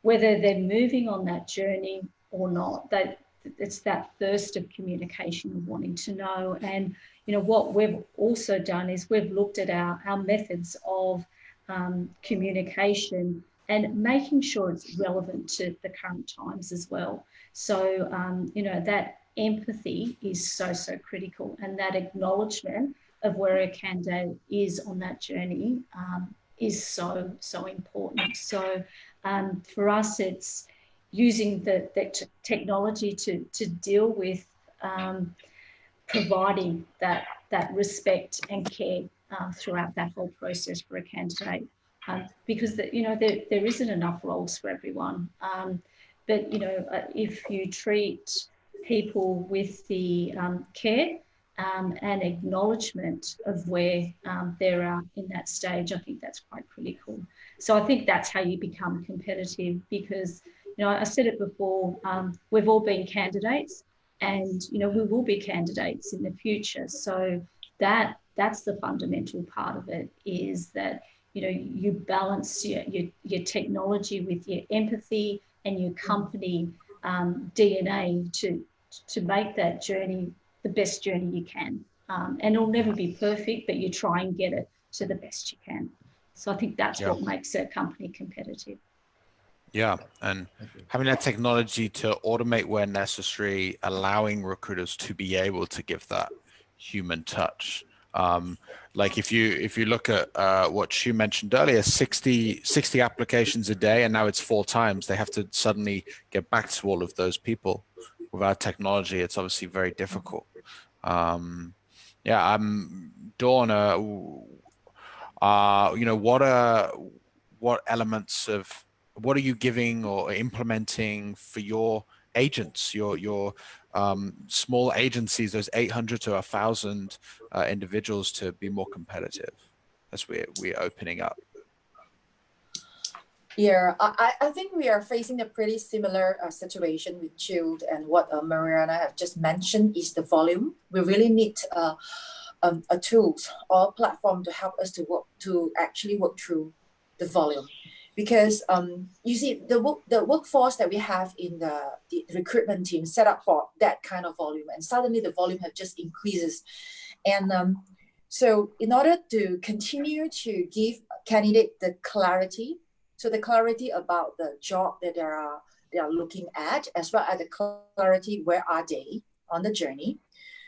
whether they're moving on that journey or not. It's that thirst of communication of wanting to know. And what we've also done is we've looked at our methods of communication and making sure it's relevant to the current times as well. So that empathy is so critical, and that acknowledgement of where a candidate is on that journey is so important. So for us, it's using the technology to deal with providing that respect and care throughout that whole process for a candidate, because there isn't enough roles for everyone. But if you treat people with the care and acknowledgement of where they're at in that stage, I think that's quite critical. So I think that's how you become competitive, because I said it before, we've all been candidates, and we will be candidates in the future. So that's the fundamental part of it, is that you balance your technology with your empathy and your company DNA to make that journey the best journey you can. And it'll never be perfect, but you try and get it to the best you can. So I think that's what makes a company competitive. Yeah, and having that technology to automate where necessary, allowing recruiters to be able to give that human touch. Like if you look at what Chu mentioned earlier, 60 applications a day, and now it's 4 times. They have to suddenly get back to all of those people. Without technology, it's obviously very difficult. Dawn, what elements of, what are you giving or implementing for your agents, your small agencies, those 800 to 1,000 individuals, to be more competitive as we're opening up? Yeah, I think we are facing a pretty similar situation with Chilled, and what Mariana have just mentioned is the volume. We really need a tools or platform to help us to actually work through the volume, because you see the workforce that we have in the recruitment team set up for that kind of volume, and suddenly the volume have just increases. And so in order to continue to give candidate the clarity, so the clarity about the job that they are they are looking at, as well as the clarity, where are they on the journey.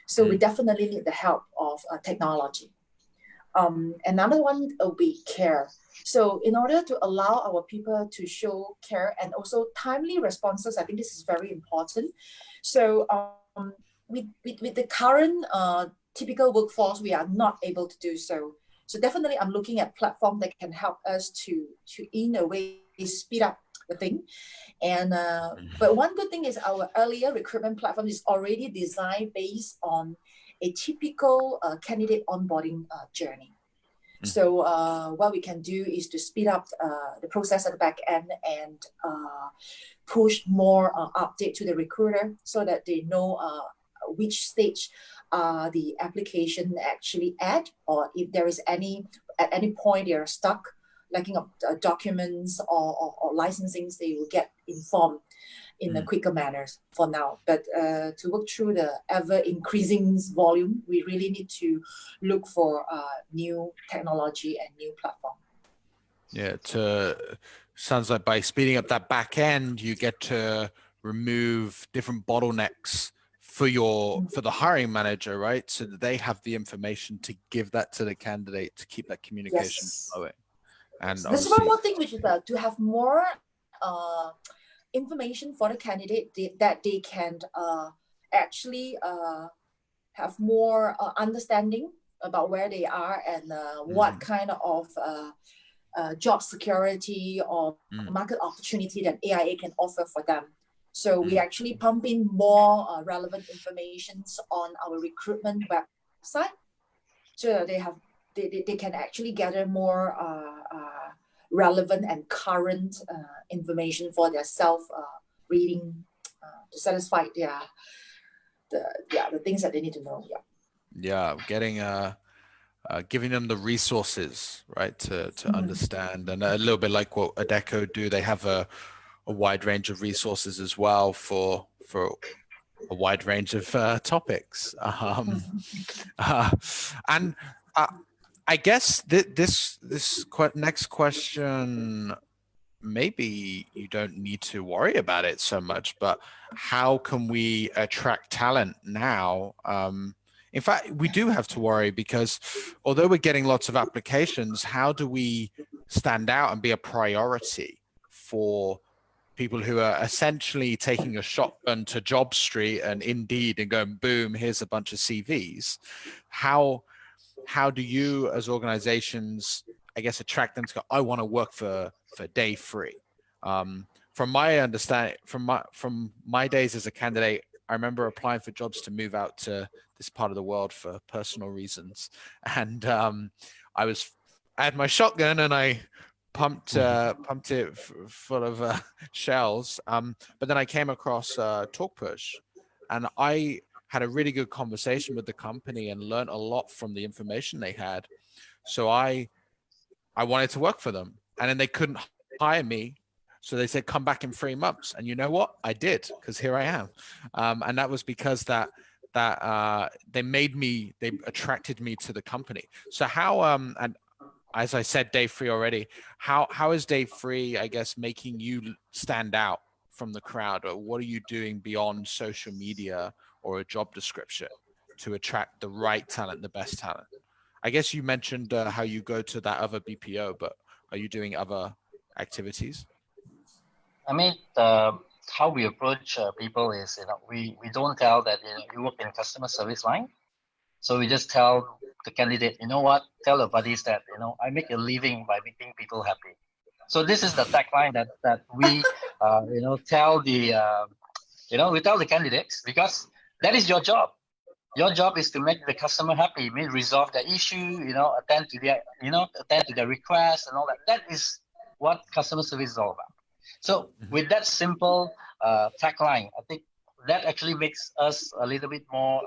So we definitely need the help of technology. Another one will be care. So in order to allow our people to show care and also timely responses, I think this is very important. So with the current typical workforce, we are not able to do so. So definitely I'm looking at platform that can help us to in a way speed up the thing. And but one good thing is our earlier recruitment platform is already designed based on a typical candidate onboarding journey. So what we can do is to speed up the process at the back end and push more update to the recruiter so that they know which stage the application actually at, or if there is at any point they are stuck, lacking of documents or licensings, they will get informed in a quicker manner for now. But to work through the ever increasing volume, we really need to look for new technology and new platform. Yeah, sounds like by speeding up that back end, you get to remove different bottlenecks for the hiring manager, right? So that they have the information to give that to the candidate to keep that communication flowing. And so there's one more thing, which is to have more information for the candidate that they can actually have more understanding about where they are and what kind of job security or market opportunity that AIA can offer for them. So we actually pump in more relevant information on our recruitment website, so that they can actually gather more relevant and current information for their self reading to satisfy the things that they need to know. Getting giving them the resources, right, to understand, and a little bit like what Adecco do. They have a wide range of resources as well for a wide range of topics. And I guess this next question, maybe you don't need to worry about it so much, but how can we attract talent now? In fact, we do have to worry, because although we're getting lots of applications, how do we stand out and be a priority for people who are essentially taking a shotgun to Job Street and Indeed and going, boom, here's a bunch of CVs? How do you as organizations, I guess, attract them to go, I want to work for Daythree? From my understanding, from my days as a candidate, I remember applying for jobs to move out to this part of the world for personal reasons, and I had my shotgun and I pumped it full of shells. But then I came across Talkpush, and I had a really good conversation with the company and learned a lot from the information they had. So I wanted to work for them, and then they couldn't hire me. So they said, come back in 3 months. And you know what? I did, because here I am. And that was because they attracted me to the company. So how, and as I said, Daythree already, how is Daythree, I guess, making you stand out from the crowd? Or what are you doing beyond social media or a job description to attract the right talent, the best talent? I guess you mentioned how you go to that other BPO, but are you doing other activities? I mean, how we approach people is, we don't tell that you work in a customer service line. So we just tell the candidate, you know what, tell your buddies that, I make a living by making people happy. So this is the tagline that we, tell we tell the candidates, because that is your job. Your job is to make the customer happy, resolve their issue, attend to their requests and all that. That is what customer service is all about. So with that simple tagline, I think that actually makes us a little bit more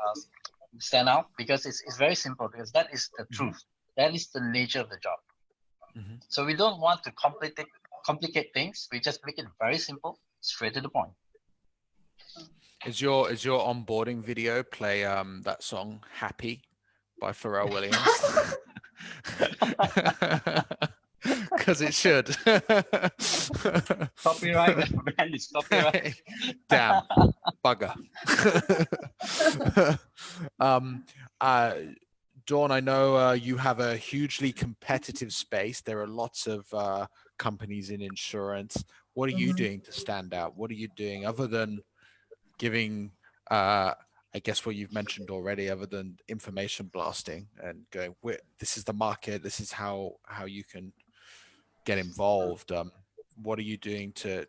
stand out, because it's very simple, because that is the truth. That is the nature of the job. So we don't want to complicate things. We just make it very simple, straight to the point. Is your onboarding video play that song "Happy" by Pharrell Williams? because it should. Copyright, the brand is copyright. Damn, bugger. Dawn, I know you have a hugely competitive space. There are lots of companies in insurance. What are you doing to stand out? What are you doing other than giving, I guess what you've mentioned already, other than information blasting and going, this is the market, this is how you can get involved. What are you doing to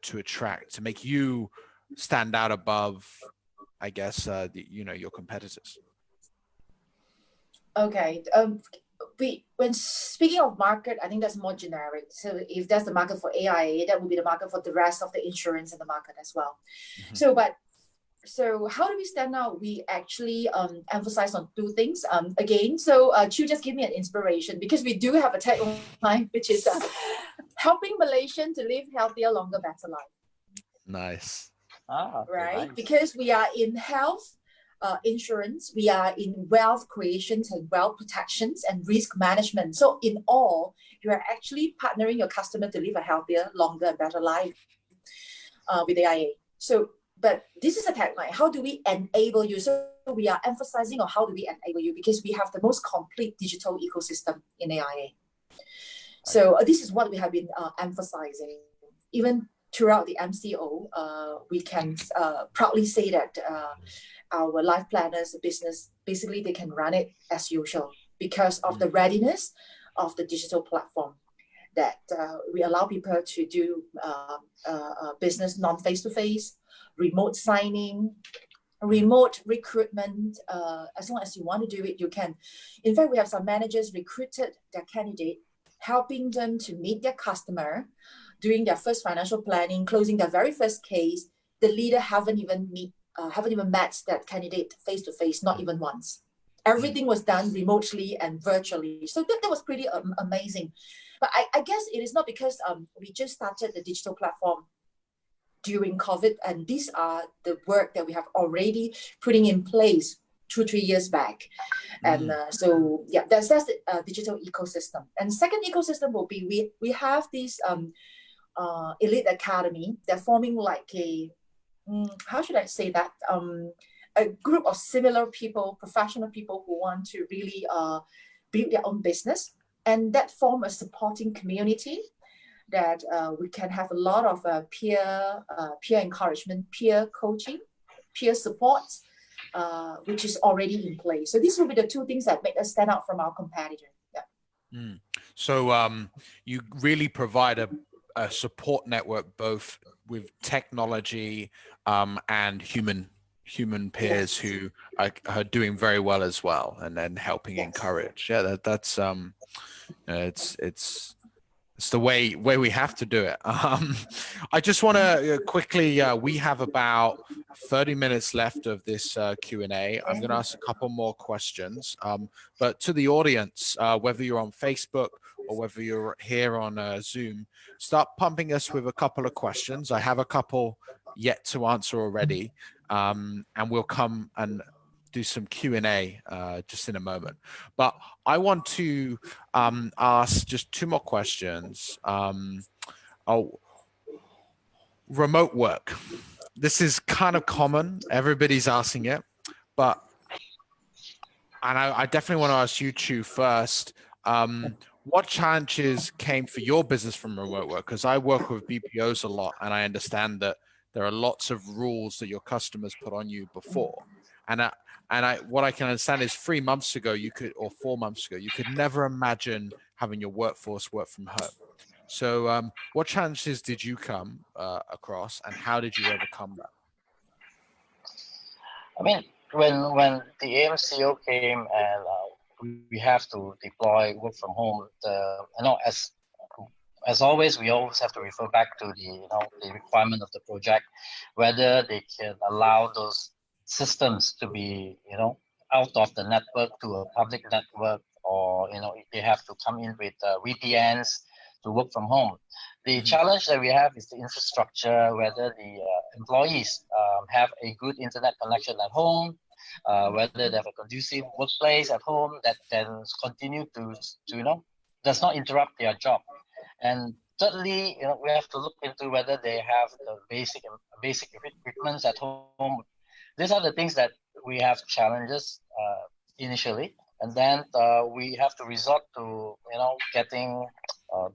make you stand out above, I guess, your competitors? Okay. When speaking of market, I think that's more generic. So if that's the market for AIA, that would be the market for the rest of the insurance in the market as well. So how do we stand out? We actually emphasize on two things. Again, so Chu just give me an inspiration, because we do have a tagline, which is helping Malaysians to live healthier, longer, better life. Nice. Right? Nice. Because we are in health insurance, we are in wealth creations and wealth protections and risk management. So in all, you are actually partnering your customer to live a healthier, longer, and better life with AIA. So, but this is a tagline. How do we enable you? So we are emphasizing on how do we enable you, because we have the most complete digital ecosystem in AIA. So this is what we have been emphasizing. Even throughout the MCO, we can proudly say that our life planners business, basically they can run it as usual because of the readiness of the digital platform, that we allow people to do business non-face-to-face, remote signing, remote recruitment. As long as you want to do it, you can. In fact, we have some managers recruited their candidate, helping them to meet their customer, doing their first financial planning, closing their very first case. The leader haven't even met that candidate face to face, not even once. Everything was done remotely and virtually. So that was pretty amazing. But I guess it is not because we just started the digital platform during COVID, and these are the work that we have already putting in place 2-3 years back. And so yeah, that's the digital ecosystem. And second ecosystem will be we have this elite academy. They're forming like a how should I say that, a group of similar people, professional people who want to really build their own business, and that form a supporting community that we can have a lot of peer encouragement, peer coaching, peer support, which is already in place. So these will be the two things that make us stand out from our competitor. Yeah. So you really provide a support network, both with technology and human peers who are doing very well as well, and then helping encourage. Yeah, that's it's the way we have to do it. I just want to quickly, we have about 30 minutes left of this Q&A. I'm going to ask a couple more questions, but to the audience, whether you're on Facebook or whether you're here on Zoom, start pumping us with a couple of questions. I have a couple yet to answer already, and we'll come and do some Q&A just in a moment. But I want to ask just two more questions. Remote work. This is kind of common. Everybody's asking it, but I definitely want to ask you, Chu, first. What challenges came for your business from remote work? Because I work with BPOs a lot, and I understand that there are lots of rules that your customers put on you before. And what I can understand is 3 months ago, or 4 months ago, you could never imagine having your workforce work from home. So what challenges did you come across, and how did you overcome that? I mean, when the AMCO came and we have to deploy work from home, as always, we always have to refer back to the requirement of the project, whether they can allow those systems to be out of the network to a public network, or if they have to come in with VPNs to work from home. The challenge that we have is the infrastructure, whether the employees have a good internet connection at home, whether they have a conducive workplace at home that can continue to does not interrupt their job. And thirdly, we have to look into whether they have the basic equipments at home. These are the things that we have challenges initially, and then we have to resort to getting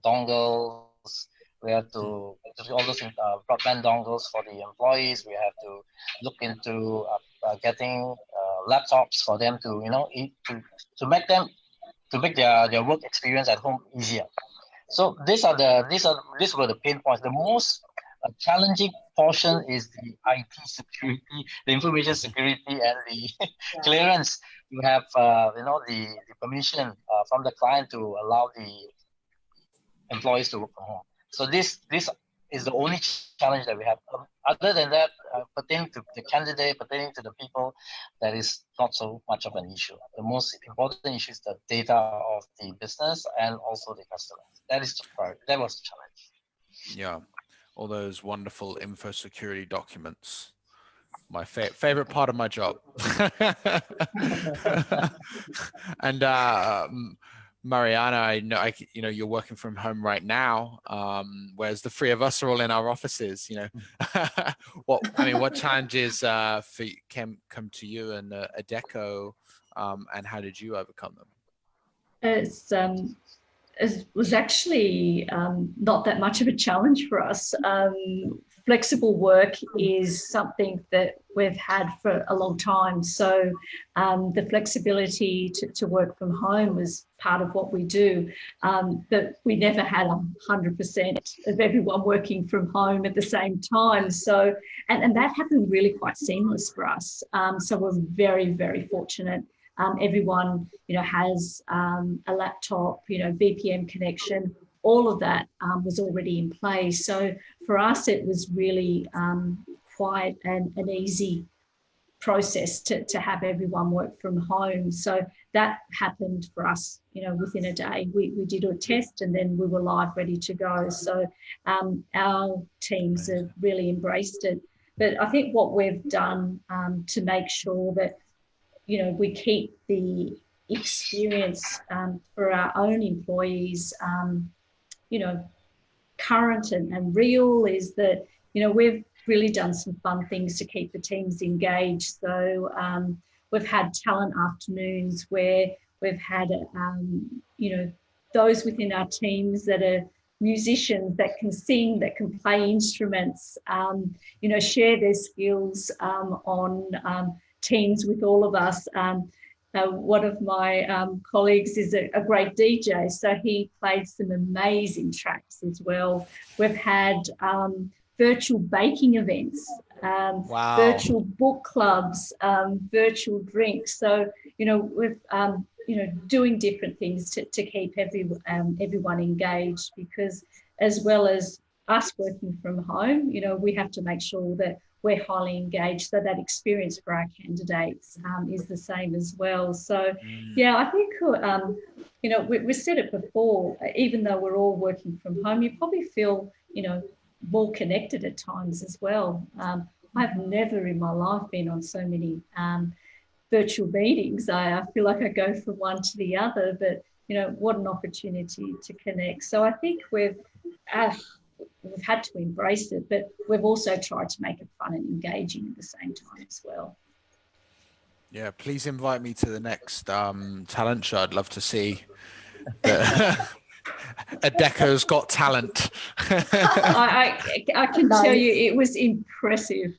dongles. We have to do all those broadband dongles for the employees. We have to look into getting laptops for them to to make their work experience at home easier. So these were the pain points. The most challenging portion is the IT security, the information security, and the clearance to have the permission from the client to allow the employees to work from home. So this is the only challenge that we have. Other than that, pertaining to the candidate, pertaining to the people, that is not so much of an issue. The most important issue is the data of the business and also the customers. That was the challenge. Yeah, all those wonderful info security documents. My favorite part of my job. And Mariana, I know you're working from home right now, whereas the three of us are all in our offices. What challenges come to you and Adecco, and how did you overcome them? It was actually not that much of a challenge for us. Flexible work is something that we've had for a long time. So the flexibility to work from home was part of what we do. But we never had 100% of everyone working from home at the same time. So, and that happened really quite seamless for us. So we're very, very fortunate. Everyone, has a laptop, VPN connection. All of that was already in place. So for us, it was really quite an easy process to have everyone work from home. So that happened for us, within a day. We did a test and then we were live, ready to go. So our teams have really embraced it. But I think what we've done to make sure that we keep the experience for our own employees, current and real is that, we've really done some fun things to keep the teams engaged. So we've had talent afternoons where we've had, those within our teams that are musicians that can sing, that can play instruments, share their skills on teams with all of us. One of my colleagues is a great DJ, so he played some amazing tracks as well. We've had virtual baking events, Wow. virtual book clubs, virtual drinks. So, we've doing different things to keep everyone engaged, because as well as us working from home, we have to make sure that we're highly engaged, so that experience for our candidates is the same as well. So, yeah, I think, we said it before, even though we're all working from home, you probably feel, more connected at times as well. I've never in my life been on so many virtual meetings. I feel like I go from one to the other, but, what an opportunity to connect. So I think we've had to embrace it, but we've also tried to make it fun and engaging at the same time as well. Yeah, please invite me to the next talent show. I'd love to see Adecco's Got Talent. I can tell you it was impressive,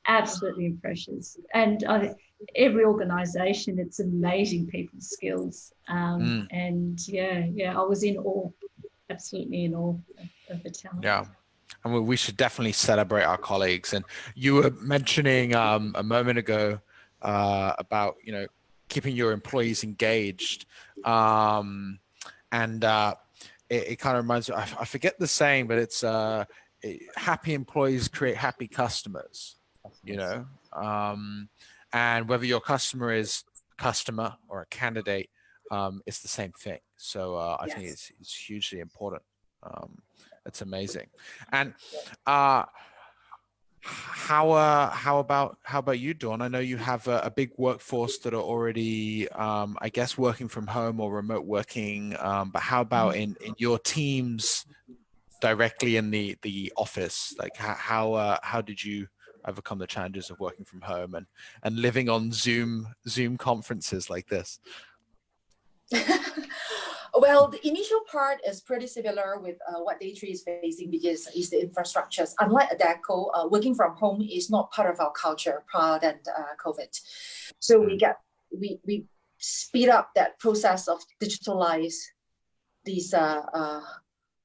absolutely impressive. And every organisation, it's amazing people's skills. And I was in awe, absolutely in awe of the talent. Yeah. And we should definitely celebrate our colleagues. And you were mentioning a moment ago about, keeping your employees engaged. And it kind of reminds me, I forget the saying, but it's happy employees create happy customers, and whether your customer is a customer or a candidate, it's the same thing. So I think it's hugely important. It's amazing. And How about you, Dawn? I know you have a big workforce that are already, I guess, working from home or remote working. But how about in your teams directly in the office? Like how did you overcome the challenges of working from home and living on Zoom conferences like this? Well, the initial part is pretty similar with what Daythree is facing because it's the infrastructures. Unlike Adecco, working from home is not part of our culture prior than COVID. So we speed up that process of digitalize these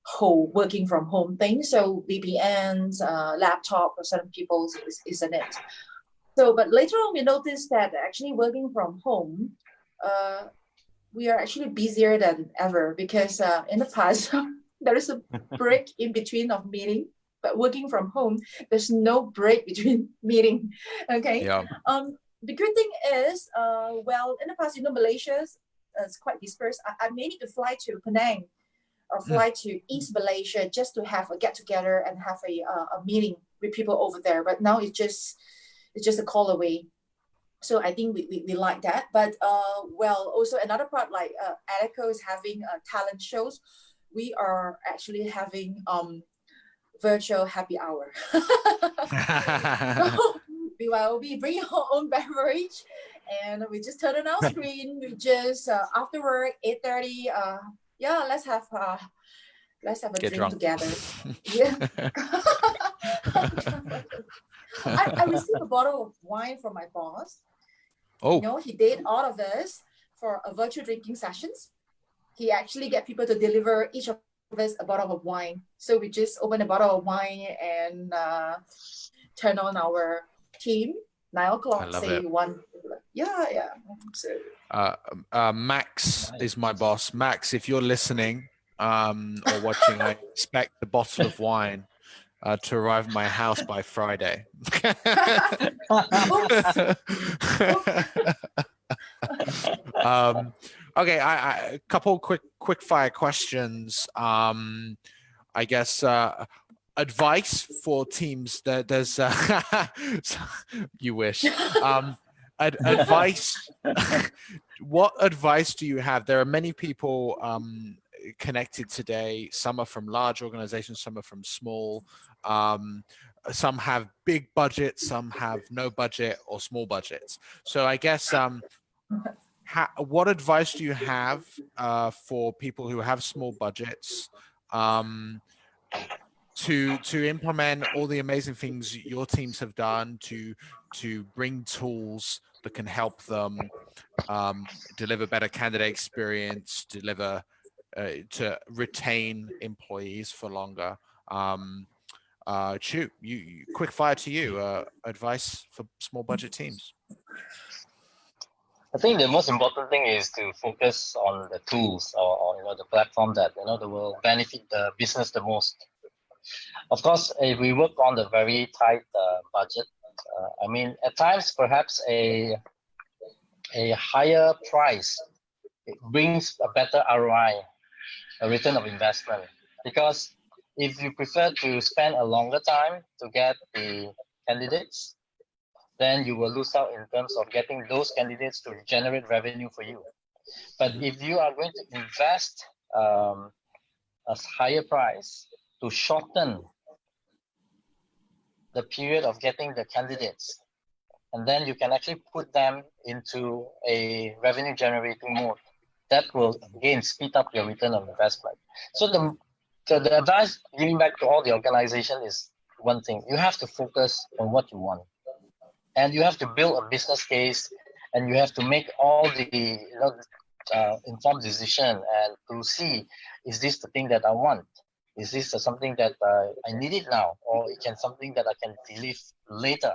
whole working from home thing. So VPNs, laptop for certain people is in it. So, but later on we noticed that actually working from home, we are actually busier than ever because in the past there is a break in between of meeting, but working from home there's no break between meeting. Okay. Yeah. The good thing is, well, in the past, Malaysia is quite dispersed. I may need to fly to Penang or fly to East Malaysia just to have a get together and have a meeting with people over there. But now it's just a call away. So I think we like that. But well, also another part like Adecco is having talent shows. We are actually having virtual happy hour. So we will be bringing our own beverage, and we just turn on our screen. We just after work 8:30. Yeah, let's have a Get drink drunk together. Yeah. I received a bottle of wine from my boss. Oh, He did all of this for a virtual drinking sessions. He actually get people to deliver each of us a bottle of wine. So we just open a bottle of wine and turn on our team. 9 o'clock, I love say it. one. Yeah. So Max is my boss. Max, if you're listening or watching, I expect the bottle of wine to arrive at my house by Friday. Okay, a couple quick fire questions. I guess advice for teams that there's you wish. Advice. What advice do you have? There are many people connected today. Some are from large organizations, some are from small. Some have big budgets, some have no budget or small budgets. So I guess what advice do you have for people who have small budgets to implement all the amazing things your teams have done to bring tools that can help them deliver better candidate experience, deliver to retain employees for longer? Chu, you quick fire to you. Advice for small budget teams. I think the most important thing is to focus on the tools or the platform that that will benefit the business the most. Of course, if we work on the very tight budget, I mean, at times perhaps a higher price it brings a better ROI, a return of investment. Because if you prefer to spend a longer time to get the candidates, then you will lose out in terms of getting those candidates to generate revenue for you. But if you are going to invest a higher price to shorten the period of getting the candidates, and then you can actually put them into a revenue generating mode, that will again speed up your return on investment. So the advice giving back to all the organization is one thing: you have to focus on what you want. And you have to build a business case, and you have to make all the informed decision and to see, is this the thing that I want? Is this something that I need it now, or it can something that I can delete later?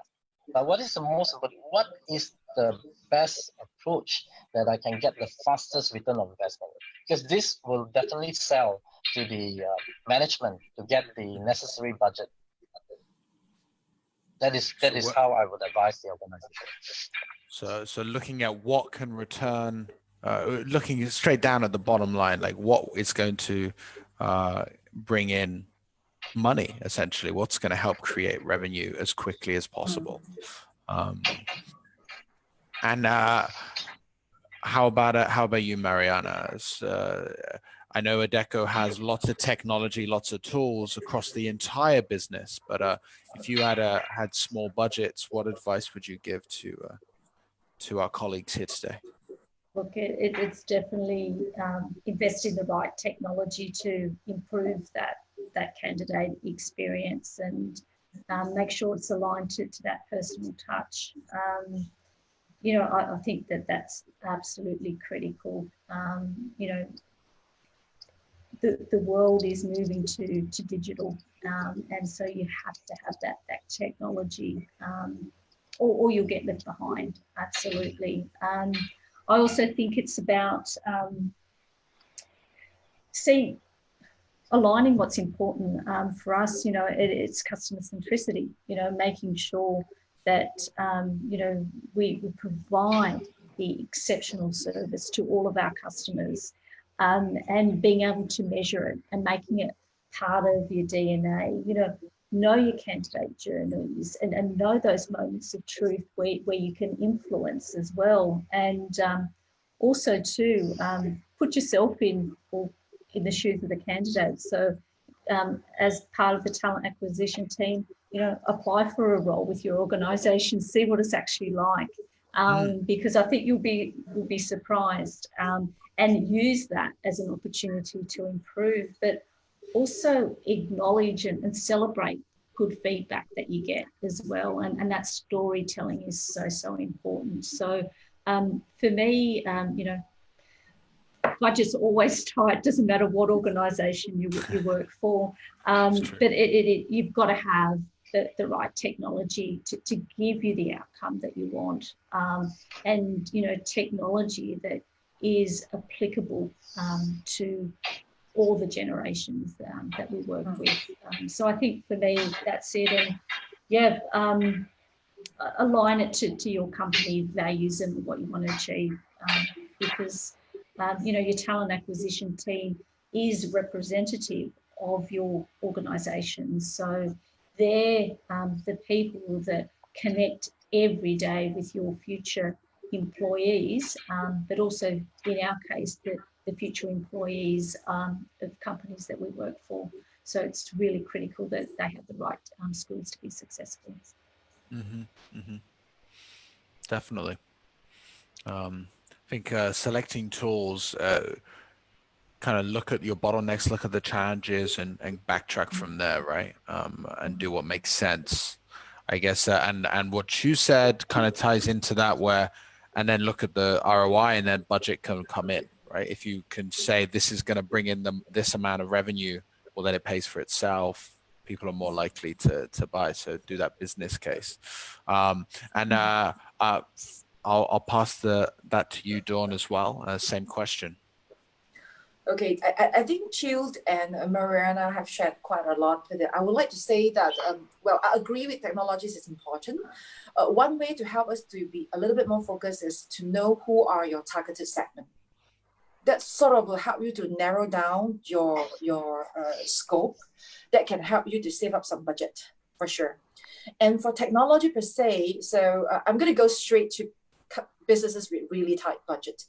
But what is the most important? What is the best approach that I can get the fastest return on investment? Because this will definitely sell to the management to get the necessary budget. That is how I would advise the organization. So looking at what can return, looking straight down at the bottom line, like what it's going to bring in money, essentially. What's going to help create revenue as quickly as possible? And how about you, Mariana? I know Adecco has lots of technology, lots of tools across the entire business, but if you had small budgets, what advice would you give to our colleagues here today? Look, it's definitely invest in the right technology to improve that candidate experience, and make sure it's aligned to that personal touch. You know, I think that's absolutely critical. You know, the world is moving to digital, and so you have to have that technology, or you'll get left behind. Absolutely. I also think it's about aligning what's important for us. You know, it's customer centricity. You know, making sure that you know, we provide the exceptional service to all of our customers, and being able to measure it and making it part of your DNA. You know your candidate journeys, and know those moments of truth where you can influence as well. And also too, put yourself in the shoes of the candidate. So as part of the talent acquisition team, you know, apply for a role with your organisation, see what it's actually like, because I think you'll be surprised, and use that as an opportunity to improve, but also acknowledge and celebrate good feedback that you get as well. And that storytelling is so important. So for me, you know, budget's always tight, doesn't matter what organisation you work for, but you've got to have the right technology to give you the outcome that you want, and you know, technology that is applicable to all the generations that we work with. So I think for me, that's it. And yeah, align it to your company values and what you want to achieve, because you know, your talent acquisition team is representative of your organisation. So they're the people that connect every day with your future employees, but also in our case, the future employees of companies that we work for. So it's really critical that they have the right skills to be successful. Definitely. I think selecting tools, kind of look at your bottlenecks, look at the challenges, and backtrack from there, right? And do what makes sense, I guess. And what you said kind of ties into that, and then look at the ROI, and then budget can come in, right? If you can say this is going to bring in this amount of revenue, well, then it pays for itself. People are more likely to buy. So do that business case. I'll pass that to you, Dawn, as well. Same question. Okay, I think Chilled and Mariana have shared quite a lot with it. I would like to say that, well, I agree with technologies is important. One way to help us to be a little bit more focused is to know who are your targeted segment. That sort of will help you to narrow down your scope. That can help you to save up some budget, for sure. And for technology per se, so I'm going to go straight to businesses with really tight budget.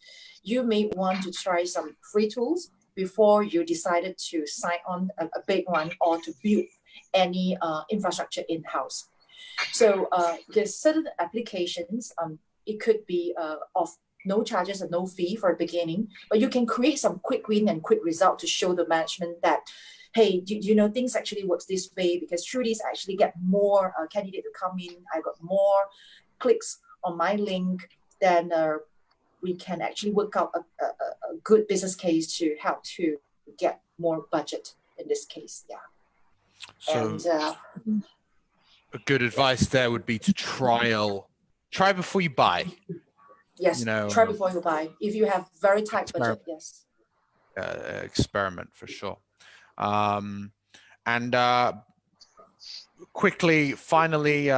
You may want to try some free tools before you decided to sign on a big one or to build any infrastructure in-house. So there's certain applications, it could be of no charges and no fee for the beginning, but you can create some quick win and quick result to show the management that, hey, you know, things actually works this way, because through this I actually get more candidate to come in. I got more clicks on my link. Then we can actually work out a good business case to help to get more budget in this case. Yeah. So a good advice there would be to try before you buy. Yes, you know, try before you buy. If you have very tight budget, yes. Experiment for sure. And quickly, finally,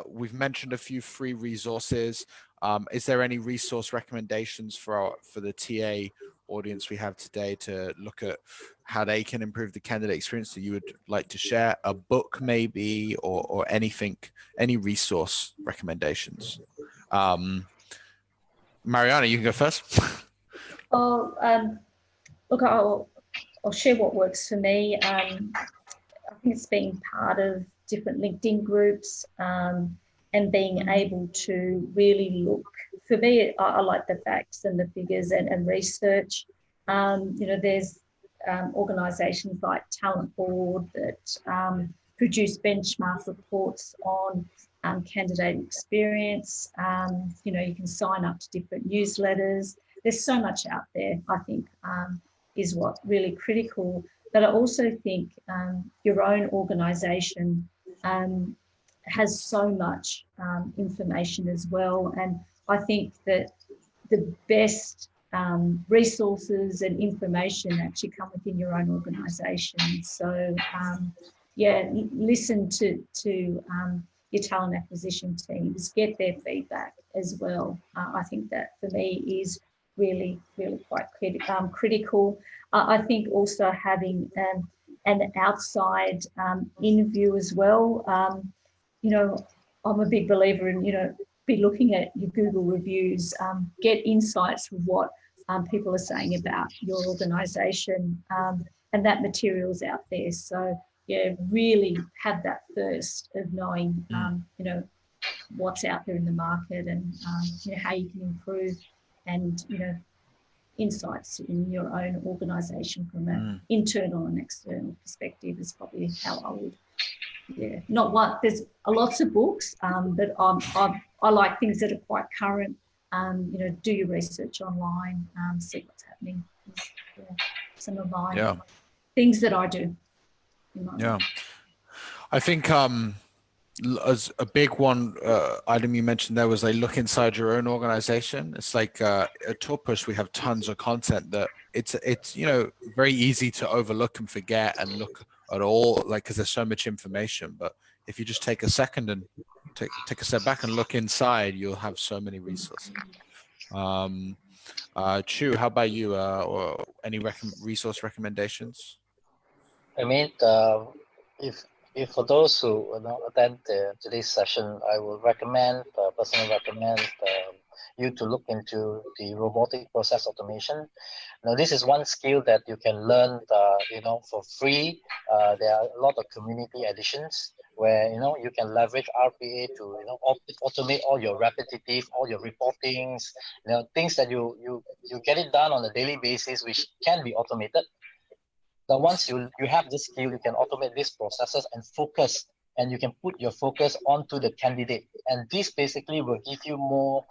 we've mentioned a few free resources. Is there any resource recommendations for the TA audience we have today to look at how they can improve the candidate experience that you would like to share? A book maybe, or anything, any resource recommendations? Mariana, you can go first. Oh, look, I'll share what works for me. I think it's being part of different LinkedIn groups and being able to really look. For me, I like the facts and the figures and research. There's organisations like Talent Board that produce benchmark reports on candidate experience. You can sign up to different newsletters. There's so much out there, I think, is what's really critical. But I also think your own organisation has so much information as well. And I think that the best resources and information actually come within your own organisation. So, listen to your talent acquisition teams, get their feedback as well. I think that for me is really, really quite critical. I think also having an outside interview as well. I'm a big believer in, be looking at your Google reviews, get insights from what people are saying about your organisation, and that material's out there. So, really have that first of knowing, what's out there in the market and, how you can improve and, insights in your own organisation from an internal and external perspective is probably how I would. Not one. There's lots of books, but I like things that are quite current. Do your research online, see what's happening. Some of my things that I do. I think as a big one item you mentioned there was look inside your own organization. It's like at Talkpush we have tons of content that it's very easy to overlook and forget and look at all, because there's so much information. But if you just take a second and take a step back and look inside, you'll have so many resources. Chu, how about you? Or any resource recommendations? I mean, if for those who attend today's session, I will personally recommend you to look into the robotic process automation. Now, this is one skill that you can learn, for free. There are a lot of community editions where you can leverage RPA to automate all your repetitive, all your reportings, things that you get it done on a daily basis, which can be automated. Now, once you have this skill, you can automate these processes and focus, and you can put your focus onto the candidate. And this basically will give you more,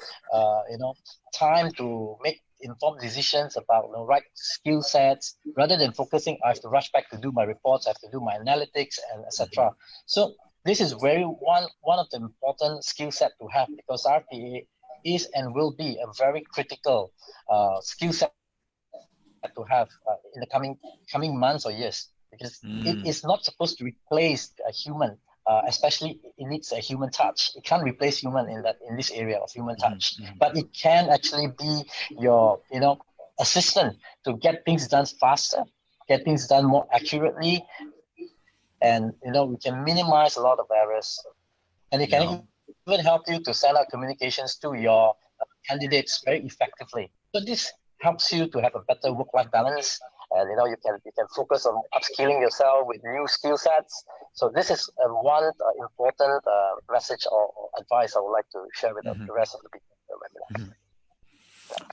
time to make informed decisions about the right skill sets, rather than focusing, I have to rush back to do my reports, I have to do my analytics, and etc. So this is one of the important skill set to have, because RPA is and will be a very critical skill set to have in the coming months or years, because it is not supposed to replace a human. Especially it needs a human touch. It can't replace human in this area of human touch, but it can actually be your assistant to get things done faster, get things done more accurately, and we can minimize a lot of errors, and it can even help you to send out communications to your candidates very effectively. So this helps you to have a better work-life balance. And you can focus on upskilling yourself with new skill sets. So this is one important message or advice I would like to share with the rest of the people in the webinar.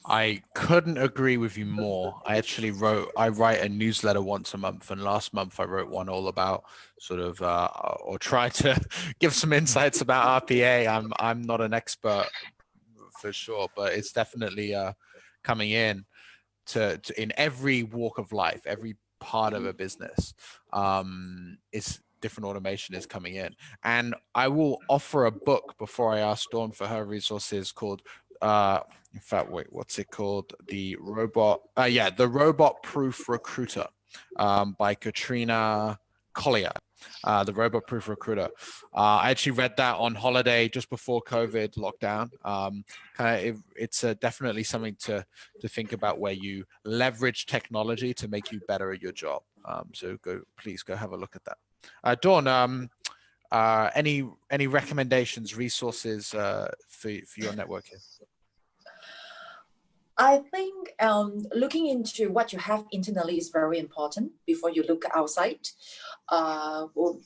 I couldn't agree with you more. I write a newsletter once a month, and last month I wrote one all about sort of or try to give some insights about RPA. I'm not an expert for sure, but it's definitely coming in to in every walk of life, every part of a business. Is different automation is coming in. And I will offer a book before I ask Dawn for her resources called in fact, wait, what's it called? The Robot Proof Recruiter by Katrina Collier, the robot-proof recruiter. I actually read that on holiday just before COVID lockdown. It's definitely something to think about, where you leverage technology to make you better at your job. So please go have a look at that. Dawn, any recommendations, resources for your network here? I think looking into what you have internally is very important before you look outside,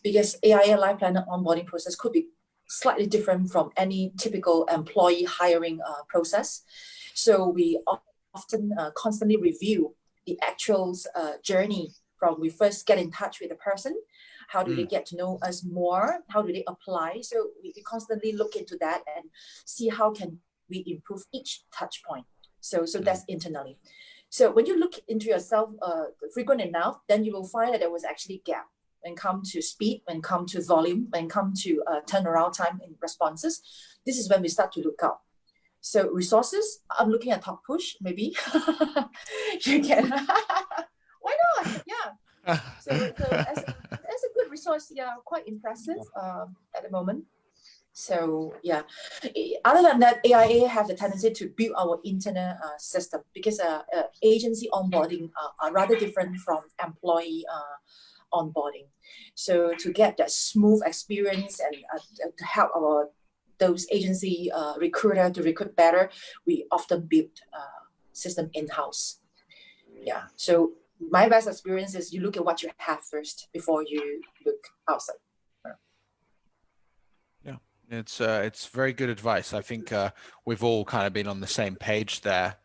because AIA Life Planner onboarding process could be slightly different from any typical employee hiring process. So we often constantly review the actual journey from we first get in touch with the person. How do they get to know us more? How do they apply? So we constantly look into that and see how can we improve each touch point. So that's internally. So when you look into yourself frequent enough, then you will find that there was actually gap when it comes to speed, when it comes to volume, when it comes to turnaround time in responses. This is when we start to look out. So resources, I'm looking at Talkpush, maybe. You can, why not? Yeah. So as a good resource, yeah, quite impressive at the moment. So yeah, other than that, AIA have the tendency to build our internal system, because agency onboarding are rather different from employee onboarding. So to get that smooth experience and to help those agency recruiter to recruit better, we often build system in-house. Yeah. So my best experience is you look at what you have first before you look outside. It's very good advice. I think we've all kind of been on the same page there,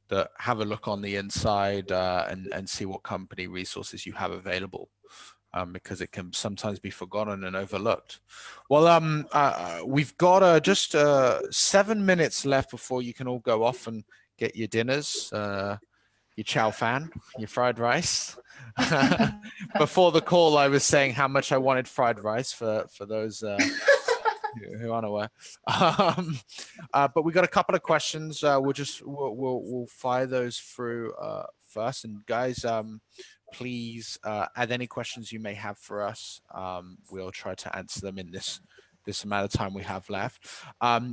that have a look on the inside and see what company resources you have available, because it can sometimes be forgotten and overlooked. Well, we've got just 7 minutes left before you can all go off and get your dinners, your chow fan, your fried rice. Before the call, I was saying how much I wanted fried rice for those who aren't aware. But we got a couple of questions. We'll fire those through first. And guys, please add any questions you may have for us. We'll try to answer them in this amount of time we have left.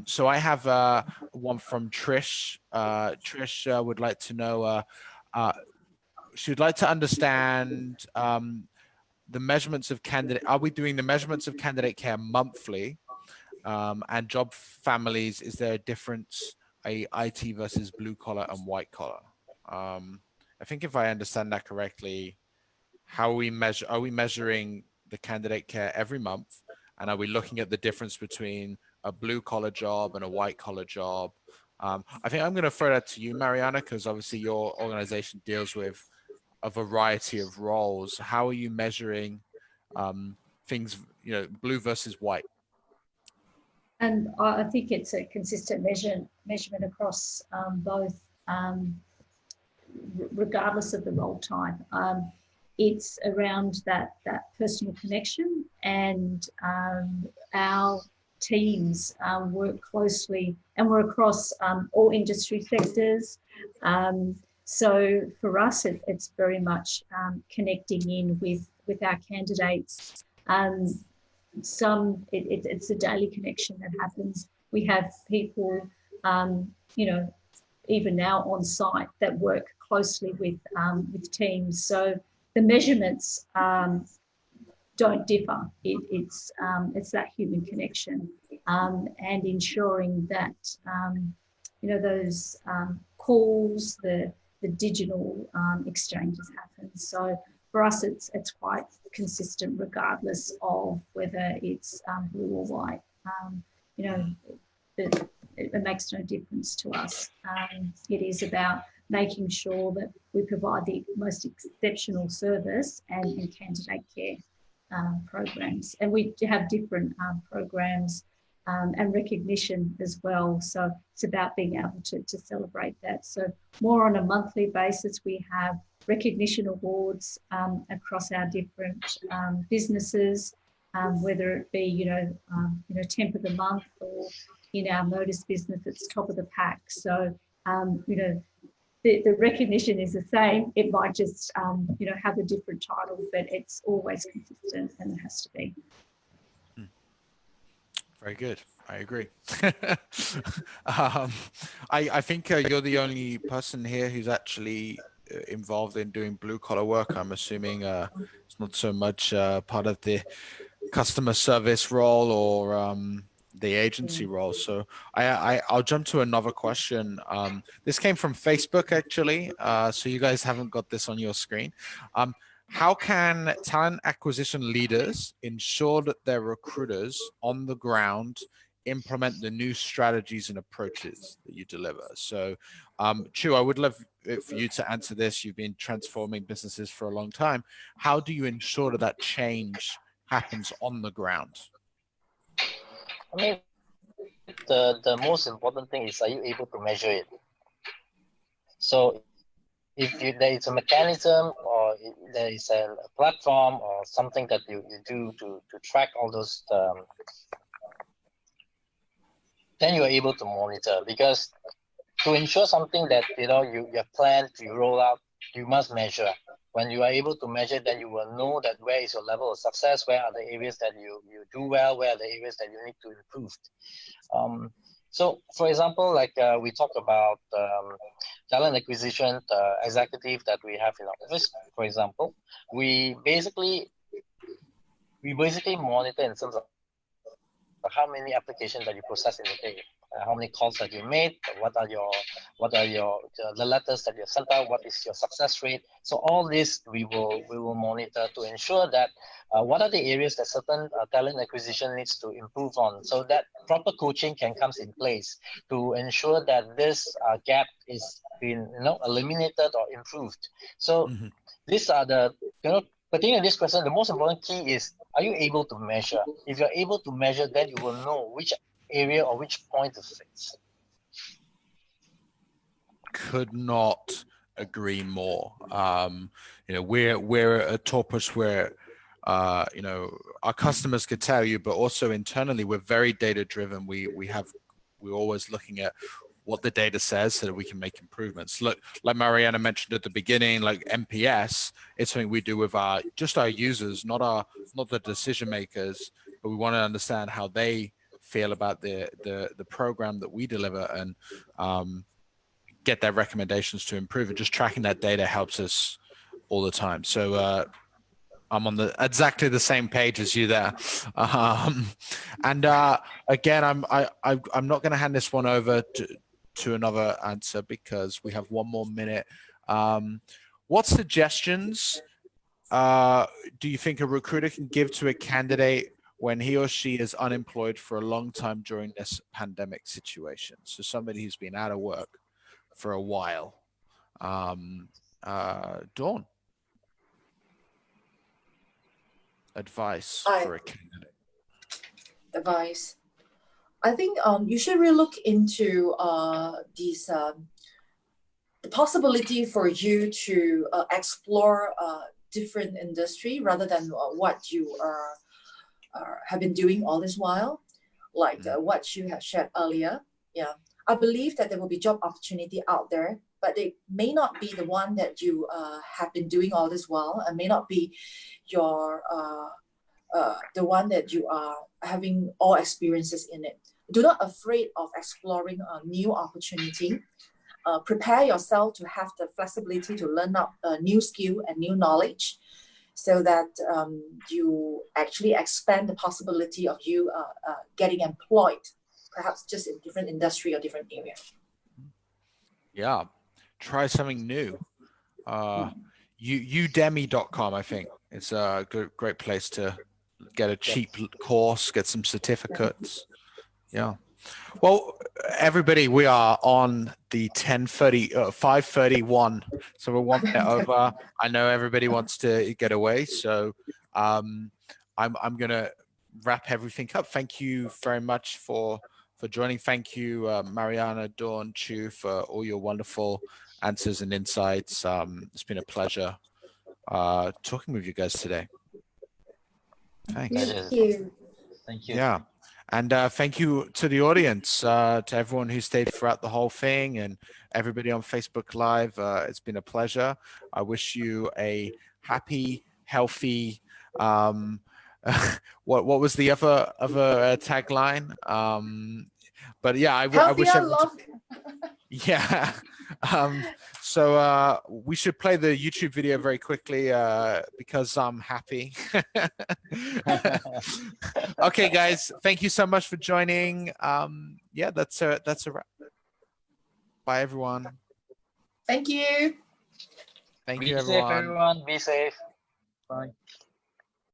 So I have one from Trish. Trish would like to know, she would like to understand the measurements of candidate. Are we doing the measurements of candidate care monthly? And job families, is there a difference, IT versus blue collar and white collar? I think if I understand that correctly, are we measuring the candidate care every month? And are we looking at the difference between a blue collar job and a white collar job? I think I'm going to throw that to you, Mariana, because obviously your organization deals with a variety of roles. How are you measuring things, blue versus white? And I think it's a consistent measurement across both, regardless of the role type. It's around that personal connection, and our teams work closely, and we're across all industry sectors. So for us, it's very much connecting in with our candidates. It's a daily connection that happens. We have people, even now on site, that work closely with teams. So the measurements don't differ. It's that human connection, and ensuring that those calls, the digital exchanges happen. So for us, it's quite consistent regardless of whether it's blue or white. It makes no difference to us. It is about making sure that we provide the most exceptional service and candidate care programs. And we have different programs and recognition as well. So it's about being able to celebrate that. So more on a monthly basis, we have recognition awards across our different businesses, whether it be, temp of the month, or in our Modus business, it's top of the pack. So, the recognition is the same. It might just, you know, have a different title, but it's always consistent, and it has to be. Very good. I agree. I think you're the only person here who's actually involved in doing blue collar work. I'm assuming it's not so much part of the customer service role or the agency role. So I'll jump to another question. This came from Facebook actually. So you guys haven't got this on your screen. How can talent acquisition leaders ensure that their recruiters on the ground implement the new strategies and approaches that you deliver? So, Chu, I would love for you to answer this. You've been transforming businesses for a long time. How do you ensure that that change happens on the ground? I mean, the most important thing is, are you able to measure it? So if there is a mechanism or there is a platform or something that you do to track all those, then you are able to monitor. Because to ensure something that you have planned to roll out, you must measure. When you are able to measure, then you will know that where is your level of success, where are the areas that you do well, where are the areas that you need to improve. So, for example, like we talk about talent acquisition executive that we have in our office, for example, we basically monitor in terms of how many applications that you process in a day, how many calls that you made, what are the letters that you have sent out, what is your success rate. So all this we will monitor to ensure that what are the areas that certain talent acquisition needs to improve on, so that proper coaching can come in place to ensure that this gap is being eliminated or improved. So these are the pertaining to this question, the most important key is, are you able to measure? If you're able to measure, then you will know which area or which point to fix. Could not agree more. We're at Talkpush where our customers could tell you, but also internally we're very data driven. We're always looking at what the data says so that we can make improvements. Look, like Mariana mentioned at the beginning, like NPS, it's something we do with our users, not the decision makers, but we want to understand how they feel about the program that we deliver and get their recommendations to improve. And just tracking that data helps us all the time. So I'm on exactly the same page as you there. And again, I'm not going to hand this one over to another answer because we have one more minute. What suggestions do you think a recruiter can give to a candidate when he or she is unemployed for a long time during this pandemic situation? So somebody who's been out of work for a while. Dawn, advice for a candidate. Advice. I think you should really look into the possibility for you to explore different industry rather than what you have been doing all this while, like what you have shared earlier. Yeah, I believe that there will be job opportunity out there, but it may not be the one that you have been doing all this while, and may not be your the one that you are having all experiences in it. Do not afraid of exploring a new opportunity. Prepare yourself to have the flexibility to learn up a new skill and new knowledge, so that you actually expand the possibility of you getting employed, perhaps just in different industry or different area. Yeah, try something new. Udemy.com, I think it's a great place to get a cheap course, get some certificates. Yeah. Well, everybody, we are on the 5:31, so we're 1 minute over. I know everybody wants to get away, so I'm gonna wrap everything up. Thank you very much for joining. Thank you, Mariana, Dawn, Chu, for all your wonderful answers and insights. It's been a pleasure talking with you guys today. Thanks. Thank you. Thank you. Yeah. And thank you to the audience, to everyone who stayed throughout the whole thing, and everybody on Facebook Live. It's been a pleasure. I wish you a happy, healthy, what was the other tagline? But yeah, I wish Healthier, everyone. long. Yeah. So we should play the YouTube video very quickly because I'm happy. Okay, guys, thank you so much for joining. Yeah, that's a wrap. Bye, everyone. Thank you. Thank Be you, safe, everyone. everyone. Be safe. Bye.